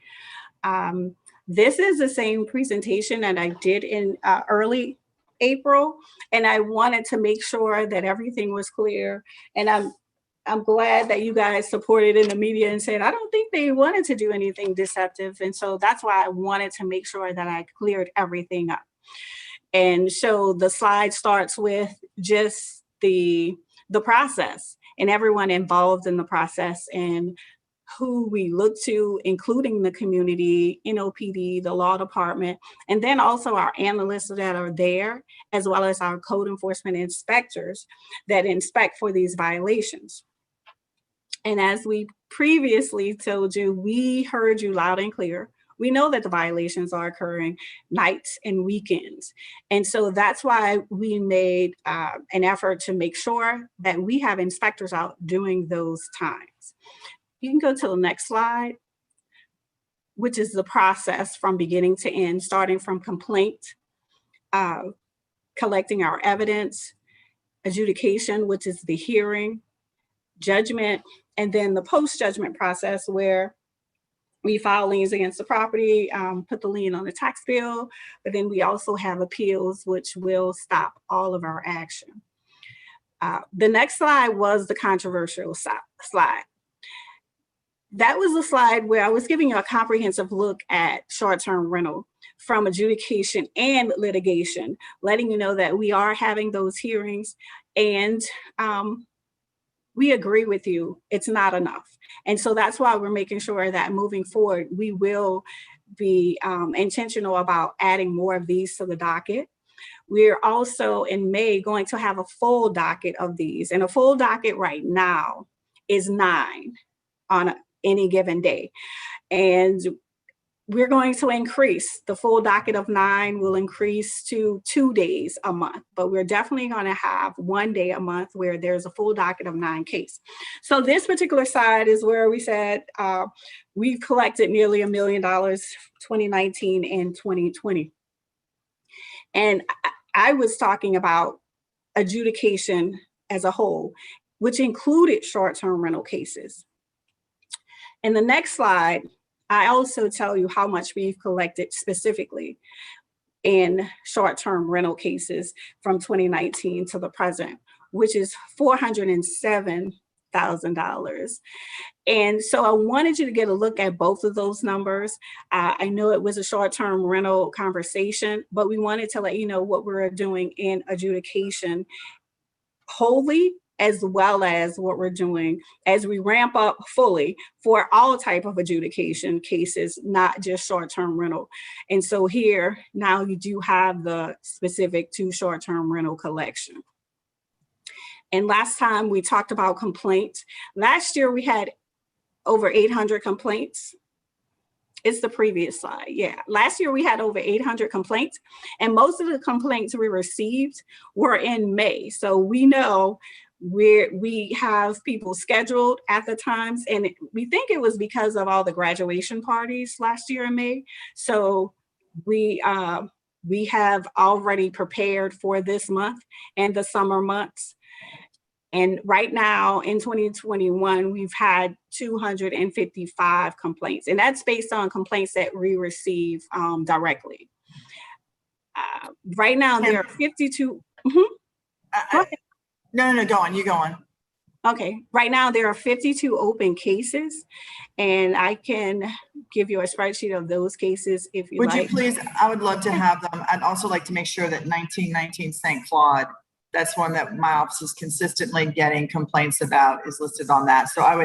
This is the same presentation that I did in early April, and I wanted to make sure that everything was clear. And I'm glad that you guys supported in the media and said, I don't think they wanted to do anything deceptive. And so that's why I wanted to make sure that I cleared everything up. And so the slide starts with just the process and everyone involved in the process and who we look to, including the community, NOPD, the law department, and then also our analysts that are there, as well as our code enforcement inspectors that inspect for these violations. And as we previously told you, we heard you loud and clear. We know that the violations are occurring nights and weekends. And so that's why we made an effort to make sure that we have inspectors out during those times. You can go to the next slide, which is the process from beginning to end, starting from complaint, collecting our evidence, adjudication, which is the hearing, judgment, and then the post-judgment process where we file liens against the property, put the lien on the tax bill, but then we also have appeals, which will stop all of our action. The next slide was the controversial slide. That was the slide where I was giving you a comprehensive look at short-term rental from adjudication and litigation, letting you know that we are having those hearings and we agree with you, it's not enough. And so that's why we're making sure that moving forward, we will be intentional about adding more of these to the docket. We're also in May going to have a full docket of these, and a full docket right now is 9 on any given day. And we're going to increase the full docket of 9 will increase to 2 days a month, but we're definitely going to have 1 day a month where there's a full docket of 9 cases. So this particular side is where we said we've collected nearly $1 million 2019 and 2020. And I was talking about adjudication as a whole, which included short-term rental cases. In the next slide, I also tell you how much we've collected specifically in short-term rental cases from 2019 to the present, which is $407,000. And so I wanted you to get a look at both of those numbers. I know it was a short-term rental conversation, but we wanted to let you know what we're doing in adjudication wholly, as well as what we're doing as we ramp up fully for all type of adjudication cases, not just short-term rental. And so here, now you do have the specific to short-term rental collection. And last time we talked about complaints. Last year we had over 800 complaints. It's the previous slide, yeah. Last year we had over 800 complaints, and most of the complaints we received were in May. So we know we have people scheduled at the times, and we think it was because of all the graduation parties last year in May. So we have already prepared for this month and the summer months. And right now in 2021, we've had 255 complaints, and that's based on complaints that we receive directly. Right now there are 52. No, go on, you go on. Okay, right now there are 52 open cases, and I can give you a spreadsheet of those cases if you like. Would you please? I would love to have them. I'd also like to make sure that 1919 St. Claude, that's one that my office is consistently getting complaints about, is listed on that. So I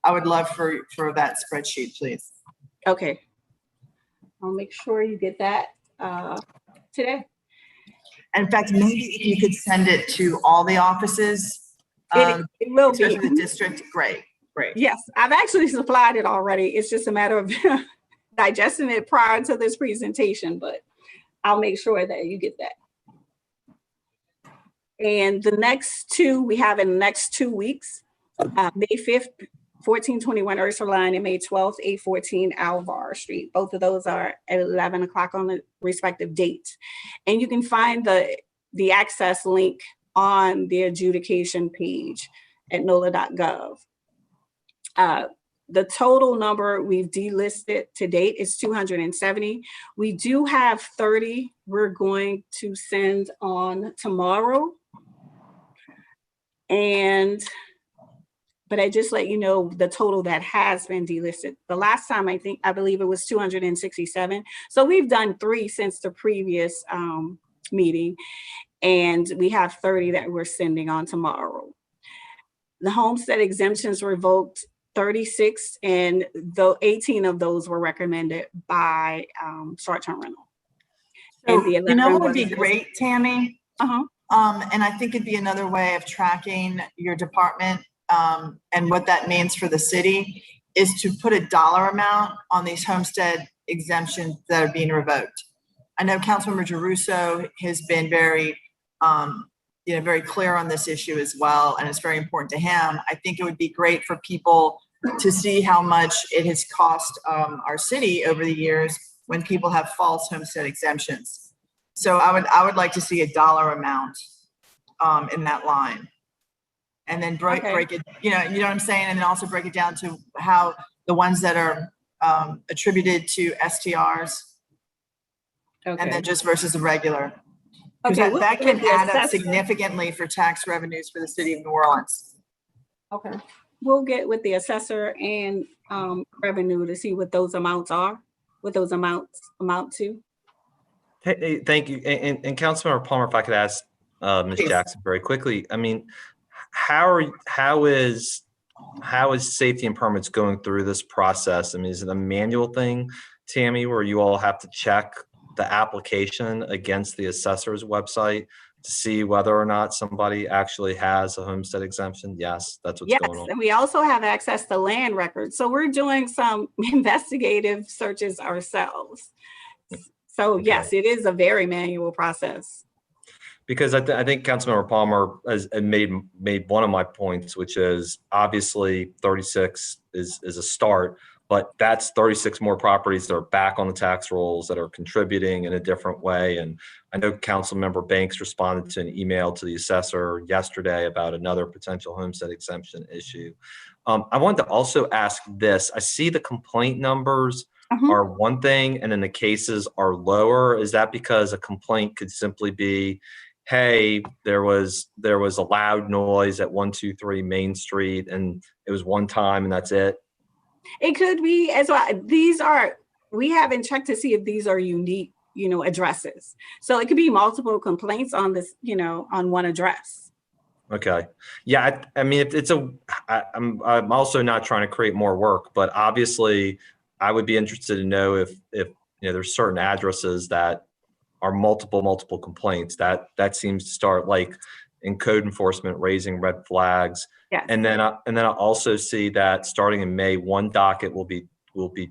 would love for that spreadsheet, please. Okay, I'll make sure you get that today. In fact, maybe if you could send it to all the offices. It will be. Especially the district. Great. Yes, I've actually supplied it already. It's just a matter of digesting it prior to this presentation, but I'll make sure that you get that. And the next two, we have in the next 2 weeks, May 5th, 1421 Ursuline, and May 12th, 814 Alvar Street. Both of those are at 11 o'clock on the respective dates. And you can find the access link on the adjudication page at NOLA.gov. The total number we've delisted to date is 270. We do have 30 we're going to send on tomorrow. But I just let you know the total that has been delisted. The last time I believe it was 267. So we've done 3 since the previous meeting, and we have 30 that we're sending on tomorrow. The homestead exemptions revoked 36, and 18 of those were recommended by short-term rental. So, you know what would be great, Tammy? And I think it'd be another way of tracking your department and what that means for the city is to put a dollar amount on these homestead exemptions that are being revoked. I know Councilmember Giarrusso has been very, very clear on this issue as well, and it's very important to him. I think it would be great for people to see how much it has cost our city over the years when people have false homestead exemptions. So I would like to see a dollar amount in that line, and then break it. You know what I'm saying, and then also break it down to how the ones that are attributed to STRs, and then just versus the regular. Okay, that can add up significantly for tax revenues for the city of New Orleans. Okay, we'll get with the assessor and revenue to see what those amounts are, what those amounts amount to. Hey, thank you. And Councilmember Palmer, if I could ask Ms. Jackson very quickly, I mean, how is safety and permits going through this process? I mean, is it a manual thing, Tammy, where you all have to check the application against the assessor's website to see whether or not somebody actually has a homestead exemption? Yes, that's what's Yes, going on. and we also have access to land records. So we're doing some investigative searches ourselves. So yes, it is a very manual process. Because I think Councilmember Palmer has made one of my points, which is obviously 36 is a start, but that's 36 more properties that are back on the tax rolls that are contributing in a different way. And I know Councilmember Banks responded to an email to the assessor yesterday about another potential homestead exemption issue. I wanted to also ask this. I see the complaint numbers are one thing, and then the cases are lower. Is that because a complaint could simply be, hey, there was a loud noise at 123 Main Street and it was one time and that's it? It could be as well. We haven't checked to see if these are unique, addresses. So it could be multiple complaints on this, on one address. Okay. Yeah. I mean, I'm also not trying to create more work, but obviously I would be interested to know if there's certain addresses that are multiple complaints. That seems to start like in code enforcement raising red flags. Yes. And then I also see that starting in May, one docket will be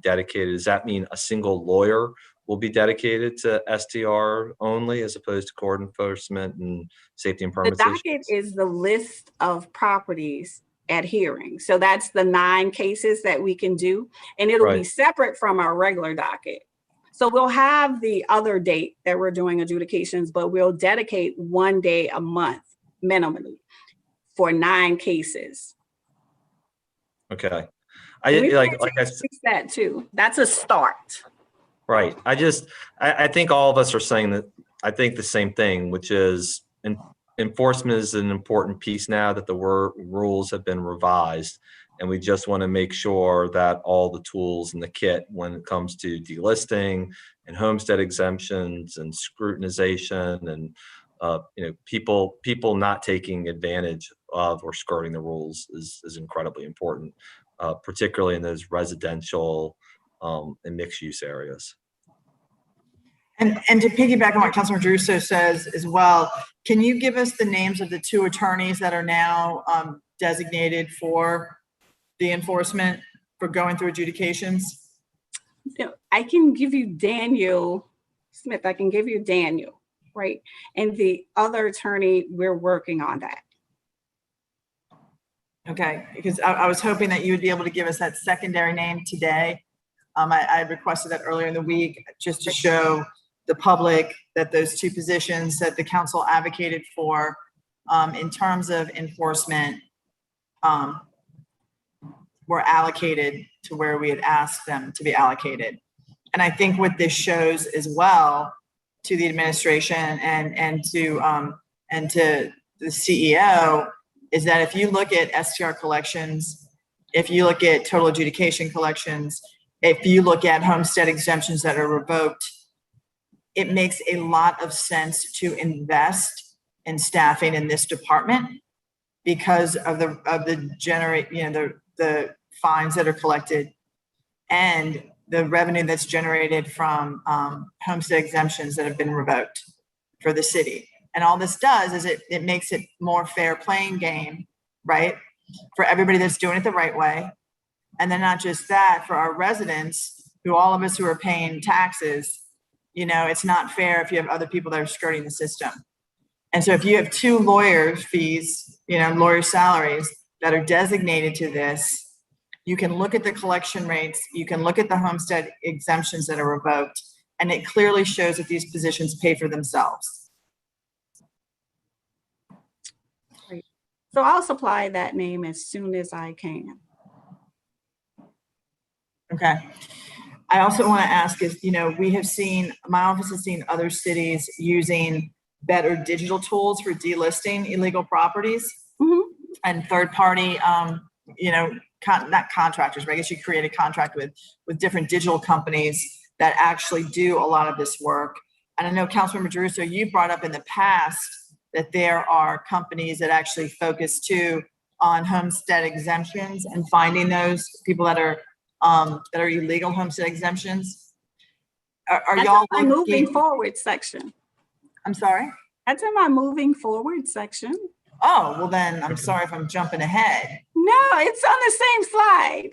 dedicated. Does that mean a single lawyer will be dedicated to STR only as opposed to court enforcement and safety and permits? The docket is the list of properties adhering. So that's the 9 cases that we can do, and it'll be separate from our regular docket. So we'll have the other date that we're doing adjudications, but we'll dedicate 1 day a month minimally for 9 cases. Okay. That too. That's a start. Right. I think all of us are saying that. I think the same thing, which is enforcement is an important piece now that the rules have been revised. And we just want to make sure that all the tools in the kit when it comes to delisting and homestead exemptions and scrutinization and people not taking advantage of or skirting the rules is incredibly important, particularly in those residential and mixed use areas. And to piggyback on what Councilmember Druso says as well, can you give us the names of the 2 attorneys that are now designated for the enforcement for going through adjudications? I can give you Daniel Smith. I can give you Daniel, right? And the other attorney, we're working on that. Okay, because I was hoping that you would be able to give us that secondary name today. I requested that earlier in the week just to show the public that those 2 positions that the council advocated for in terms of enforcement were allocated to where we had asked them to be allocated. And I think what this shows as well to the administration and to the CEO is that if you look at STR collections, if you look at total adjudication collections, if you look at homestead exemptions that are revoked, it makes a lot of sense to invest in staffing in this department because of the fines that are collected and the revenue that's generated from homestead exemptions that have been revoked for the city. And all this does is it makes it more fair playing game, right? For everybody that's doing it the right way. And then not just that, for our residents, all of us who are paying taxes, it's not fair if you have other people that are skirting the system. And so if you have 2 lawyer fees, lawyer salaries that are designated to this, you can look at the collection rates, you can look at the homestead exemptions that are revoked, and it clearly shows that these positions pay for themselves. Great. So I'll supply that name as soon as I can. Okay. I also want to ask my office has seen other cities using better digital tools for delisting illegal properties and third party, not contractors, but I guess you create a contract with different digital companies that actually do a lot of this work. And I know Councilmember Druso, you brought up in the past that there are companies that actually focus too on homestead exemptions and finding those people that are illegal homestead exemptions. Are y'all moving forward section? I'm sorry? That's in my moving forward section. Oh, well then, I'm sorry if I'm jumping ahead. No, it's on the same slide.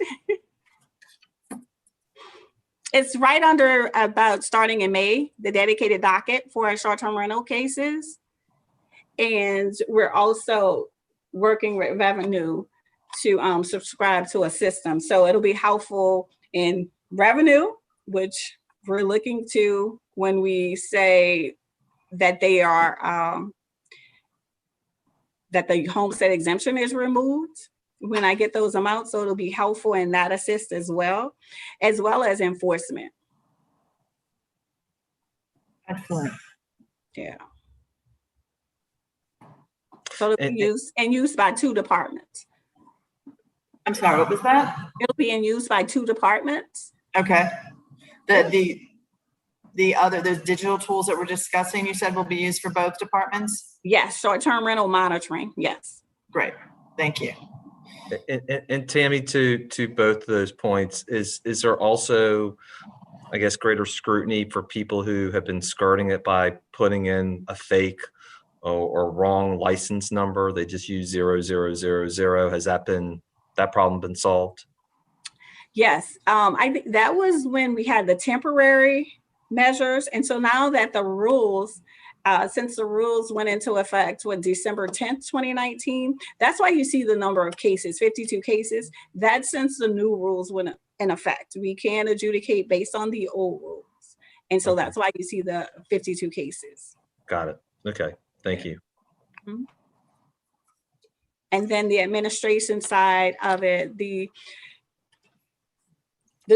It's right under about starting in May, the dedicated docket for short-term rental cases. And we're also working with revenue to subscribe to a system. So it'll be helpful in revenue, which we're looking to when we say that they are, that the homestead exemption is removed when I get those amounts. So it'll be helpful in that assist as well as enforcement. Excellent. Yeah. So it'll be used by 2 departments. I'm sorry, what was that? It'll be in use by 2 departments. Okay. The other, those digital tools that we're discussing, you said will be used for both departments? Yes, short-term rental monitoring, yes. Great, thank you. And Tammy, to both of those points, is there also, I guess, greater scrutiny for people who have been skirting it by putting in a fake or wrong license number? They just use 0000. Has that problem been solved? Yes, I think that was when we had the temporary measures. And so now that the rules, since the rules went into effect with December 10th, 2019, that's why you see the number of cases, 52 cases. That's since the new rules went in effect. We can adjudicate based on the old rules. And so that's why you see the 52 cases. Got it. Okay, thank you. Mm-hmm. And then the administration side of it, the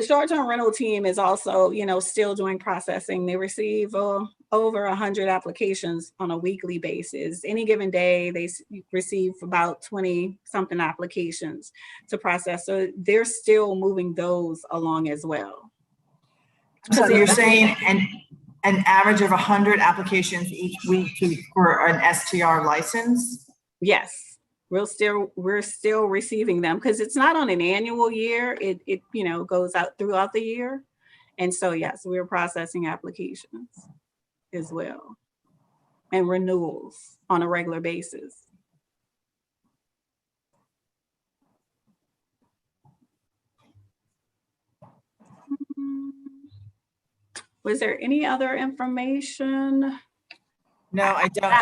short-term rental team is also, still doing processing. They receive over 100 applications on a weekly basis. Any given day, they receive about 20-something applications to process. So they're still moving those along as well. So you're saying an average of 100 applications each week for an STR license? Yes. We're still receiving them because it's not on an annual year. It goes out throughout the year. And so, yes, we're processing applications as well and renewals on a regular basis. Was there any other information? No, I don't.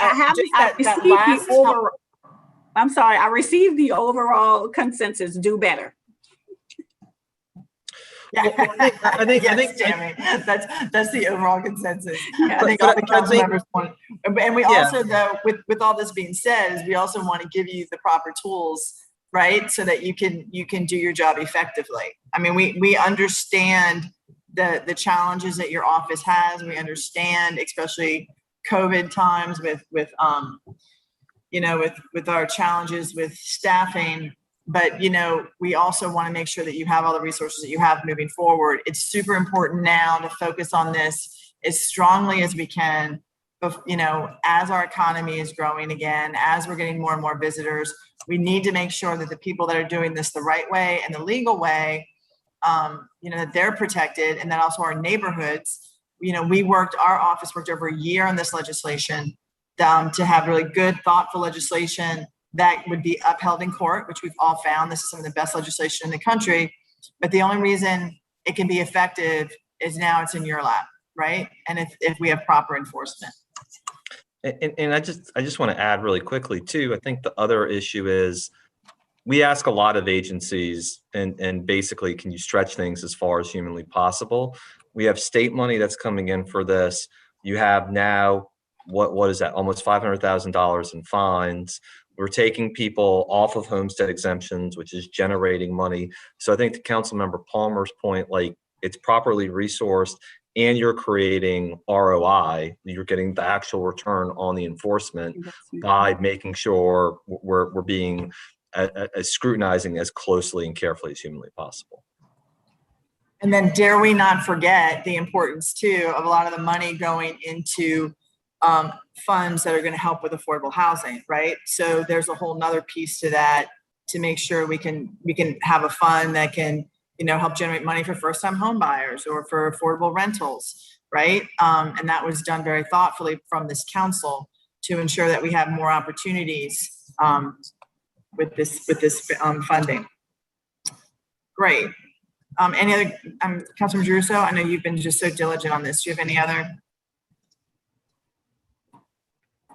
I'm sorry, I received the overall consensus, do better. Yeah, I think Tammy, that's the overall consensus. Yeah, I think all the council members want, and we also, though, with all this being said, is we also want to give you the proper tools, right, so that you can do your job effectively. I mean, we understand the challenges that your office has. We understand, especially COVID times with our challenges with staffing, but, we also want to make sure that you have all the resources that you have moving forward. It's super important now to focus on this as strongly as we can, as our economy is growing again, as we're getting more and more visitors. We need to make sure that the people that are doing this the right way and the legal way, that they're protected, and then also our neighborhoods. Our office worked over a year on this legislation to have really good, thoughtful legislation that would be upheld in court, which we've all found. This is some of the best legislation in the country. But the only reason it can be effective is now it's in your lap, right? And if we have proper enforcement. And I just want to add really quickly too, I think the other issue is we ask a lot of agencies and basically, can you stretch things as far as humanly possible? We have state money that's coming in for this. You have now, what is that? Almost $500,000 in fines. We're taking people off of homestead exemptions, which is generating money. So I think to Councilmember Palmer's point, like, it's properly resourced and you're creating ROI. You're getting the actual return on the enforcement by making sure we're being as scrutinizing as closely and carefully as humanly possible. And then dare we not forget the importance too of a lot of the money going into funds that are going to help with affordable housing, right? So there's a whole nother piece to that to make sure we can have a fund that can, help generate money for first-time home buyers or for affordable rentals, right? And that was done very thoughtfully from this council. to ensure that we have more opportunities with this funding. Great. Any other, Councilmember Russo, I know you've been just so diligent on this. Do you have any other?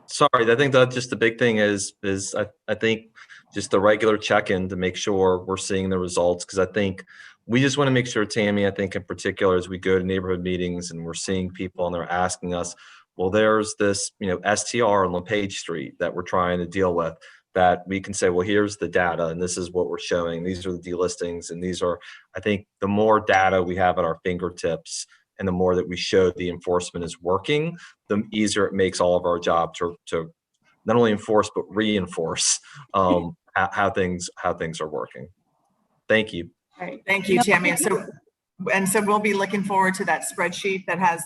Sorry, I think that just the big thing is I think just the regular check-in to make sure we're seeing the results, because I think we just want to make sure, Tammy, I think in particular, as we go to neighborhood meetings and we're seeing people and they're asking us, well, there's this, STR on LePage Street that we're trying to deal with, that we can say, well, here's the data and this is what we're showing. These are the delistings, and these are, I think the more data we have at our fingertips and the more that we show the enforcement is working, the easier it makes all of our job to not only enforce, but reinforce how things are working. Thank you. All right, thank you, Tammy. So we'll be looking forward to that spreadsheet that has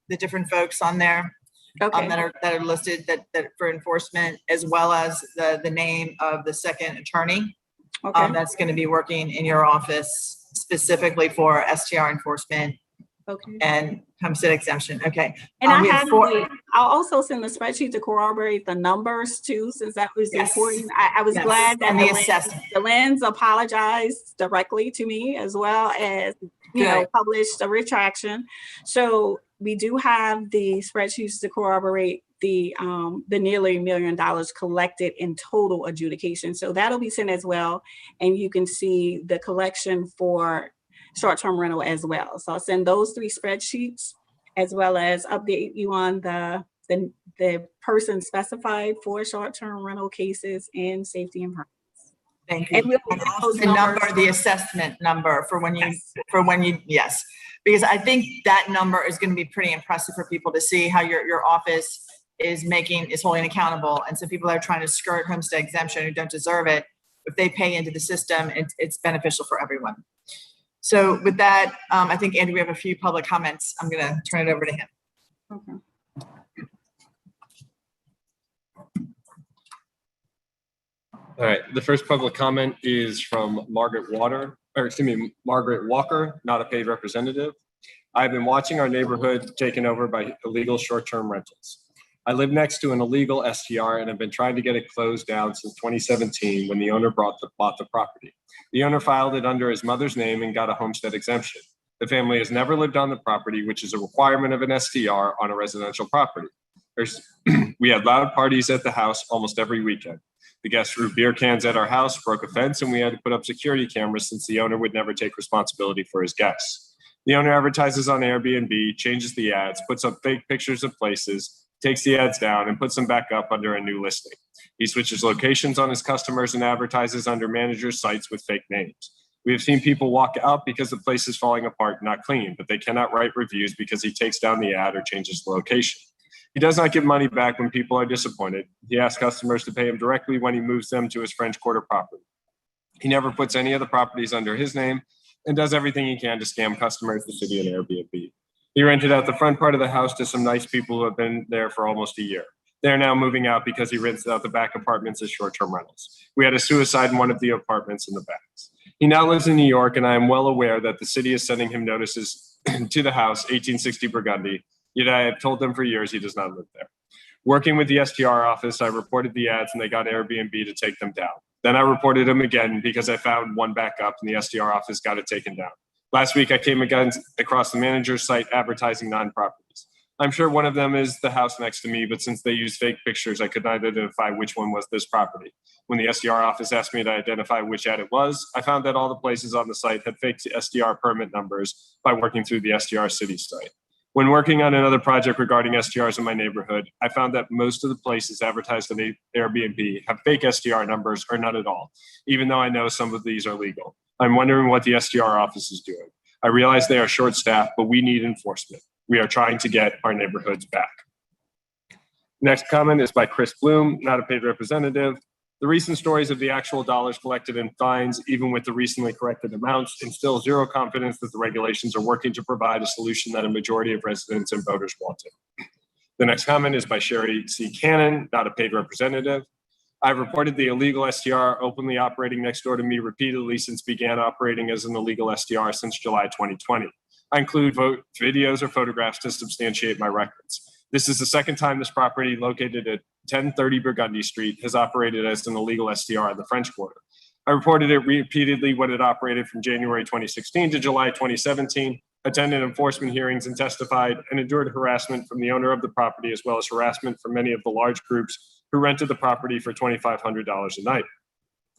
the different folks on there that are listed that for enforcement, as well as the name of the second attorney that's going to be working in your office specifically for STR enforcement and homestead exemption. Okay. And I'll also send the spreadsheet to corroborate the numbers too, since that was important. I was glad that the lens apologized directly to me, as well as published a retraction. So we do have the spreadsheets to corroborate the nearly $1 million collected in total adjudication. So that'll be sent as well, and you can see the collection for short-term rental as well. So I'll send those 3 spreadsheets, as well as update you on the person specified for short-term rental cases and safety and permits. Thank you. And we'll the assessment number for when you, yes, because I think that number is going to be pretty impressive for people to see how your office is holding accountable. And so people that are trying to skirt homestead exemption who don't deserve it, if they pay into the system, it's beneficial for everyone. So with that, I think, Andrew, we have a few public comments. I'm going to turn it over to him. Okay. All right, the first public comment is from Margaret Walker, not a paid representative. I've been watching our neighborhood taken over by illegal short-term rentals. I live next to an illegal STR and have been trying to get it closed down since 2017 when the owner bought the property. The owner filed it under his mother's name and got a homestead exemption. The family has never lived on the property, which is a requirement of an STR on a residential property. We had loud parties at the house almost every weekend. The guests threw beer cans at our house, broke a fence, and we had to put up security cameras since the owner would never take responsibility for his guests. The owner advertises on Airbnb, changes the ads, puts up fake pictures of places, takes the ads down, and puts them back up under a new listing. He switches locations on his customers and advertises under managers' sites with fake names. We have seen people walk out because the place is falling apart and not clean, but they cannot write reviews because he takes down the ad or changes the location. He does not give money back when people are disappointed. He asks customers to pay him directly when he moves them to his French Quarter property. He never puts any of the properties under his name and does everything he can to scam customers, the city, and Airbnb. He rented out the front part of the house to some nice people who have been there for almost a year. They're now moving out because he rented out the back apartments as short-term rentals. We had a suicide in one of the apartments in the backs. He now lives in New York, and I am well aware that the city is sending him notices to the house, 1860 Burgundy, yet I have told them for years he does not live there. Working with the STR office, I reported the ads and they got Airbnb to take them down. Then I reported them again because I found one back up and the STR office got it taken down. Last week, I came across the manager's site advertising non-properties. I'm sure one of them is the house next to me, but since they used fake pictures, I could not identify which one was this property. When the STR office asked me to identify which ad it was, I found that all the places on the site had fake STR permit numbers by working through the STR city site. When working on another project regarding STRs in my neighborhood, I found that most of the places advertised on Airbnb have fake STR numbers or none at all, even though I know some of these are legal. I'm wondering what the STR office is doing. I realize they are short-staffed, but we need enforcement. We are trying to get our neighborhoods back. Next comment is by Chris Bloom, not a paid representative. The recent stories of the actual dollars collected in fines, even with the recently corrected amounts, instill zero confidence that the regulations are working to provide a solution that a majority of residents and voters wanted. The next comment is by Sherry C. Cannon, not a paid representative. I've reported the illegal STR openly operating next door to me repeatedly since began operating as an illegal STR since July 2020. I include videos or photographs to substantiate my records. This is the second time this property, located at 1030 Burgundy Street, has operated as an illegal STR in the French Quarter. I reported it repeatedly when it operated from January 2016 to July 2017, attended enforcement hearings and testified, and endured harassment from the owner of the property, as well as harassment from many of the large groups who rented the property for $2,500 a night.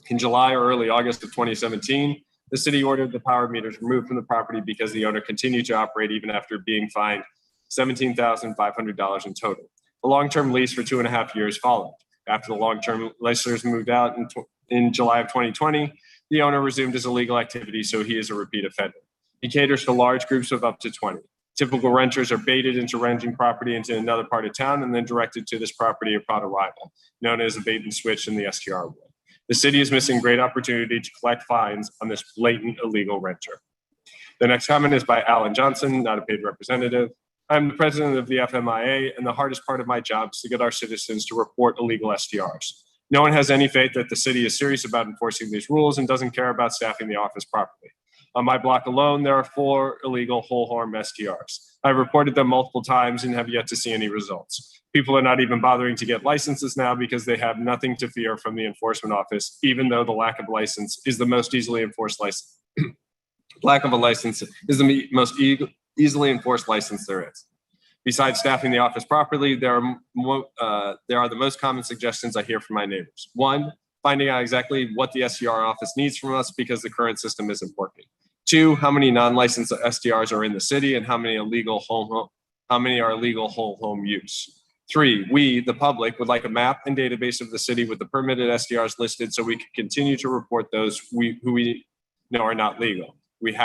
In July or early August of 2017, the city ordered the power meters removed from the property because the owner continued to operate even after being fined $17,500 in total. A long-term lease for 2.5 years followed. After the long-term leasers moved out in July of 2020, the owner resumed his illegal activity, so he is a repeat offender. He caters to large groups of up to 20. Typical renters are baited into renting property into another part of town and then directed to this property upon arrival, known as a bait and switch in the STR world. The city is missing great opportunity to collect fines on this blatant illegal renter. The next comment is by Alan Johnson, not a paid representative. I'm the president of the FMIA, and the hardest part of my job is to get our citizens to report illegal STRs. No one has any faith that the city is serious about enforcing these rules and doesn't care about staffing the office properly. On my block alone, there are 4 illegal whole horn STRs. I've reported them multiple times and have yet to see any results. People are not even bothering to get licenses now because they have nothing to fear from the enforcement office, even though the lack of license is the most easily enforced license. Lack of a license is the most easily enforced license there is. Besides staffing the office properly, there are the most common suggestions I hear from my neighbors. 1, finding out exactly what the STR office needs from us because the current system isn't working. 2, how many non-licensed STRs are in the city and how many are illegal whole home use. 3, we, the public, would like a map and database of the city with the permitted STRs listed so we can continue to report those who we know are not legal. We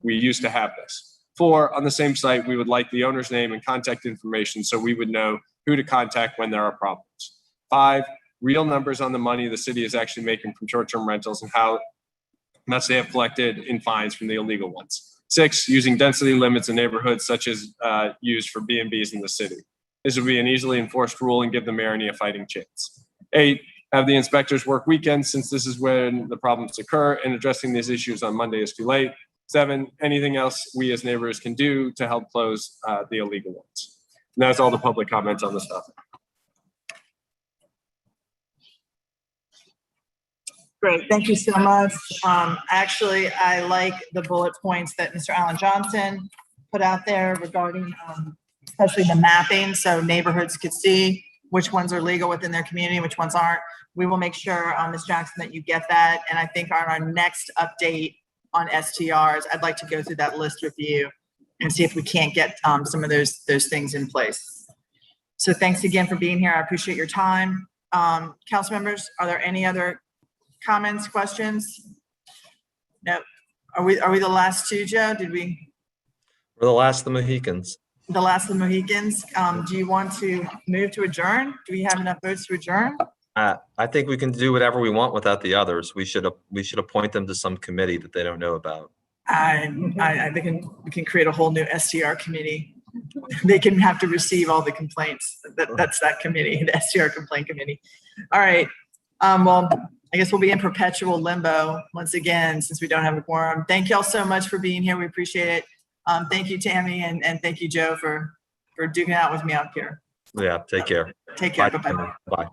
used to have this. 4, on the same site, we would like the owner's name and contact information so we would know who to contact when there are problems. 5, real numbers on the money the city is actually making from short-term rentals and how much they have collected in fines from the illegal ones. 6, using density limits in neighborhoods such as used for B&Bs in the city. This would be an easily enforced rule and give the mayor a fighting chance. 8, have the inspectors work weekends since this is when the problems occur and addressing these issues on Monday is too late. 7, anything else we as neighbors can do to help close the illegal ones. And that's all the public comments on this topic. Great, thank you so much. Actually, I like the bullet points that Mr. Alan Johnson put out there regarding especially the mapping, so neighborhoods could see which ones are legal within their community, which ones aren't. We will make sure, Ms. Jackson, that you get that. And I think on our next update on STRs, I'd like to go through that list with you and see if we can't get some of those things in place. So thanks again for being here. I appreciate your time. Council members, are there any other comments, questions? No. Are we the last 2, Joe? We're the last of the Mohicans. The last of the Mohicans. Do you want to move to adjourn? Do we have enough votes to adjourn? I think we can do whatever we want without the others. We should appoint them to some committee that they don't know about. We can create a whole new STR committee. They can have to receive all the complaints. That's that committee, the STR complaint committee. All right. Well, I guess we'll be in perpetual limbo once again since we don't have a quorum. Thank y'all so much for being here. We appreciate it. Thank you, Tammy, and thank you, Joe, for duking it out with me out here. Yeah, take care. Take care. Bye. Bye-bye. Bye.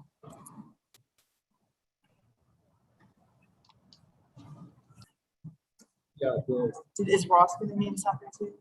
Is Ross going to need something too?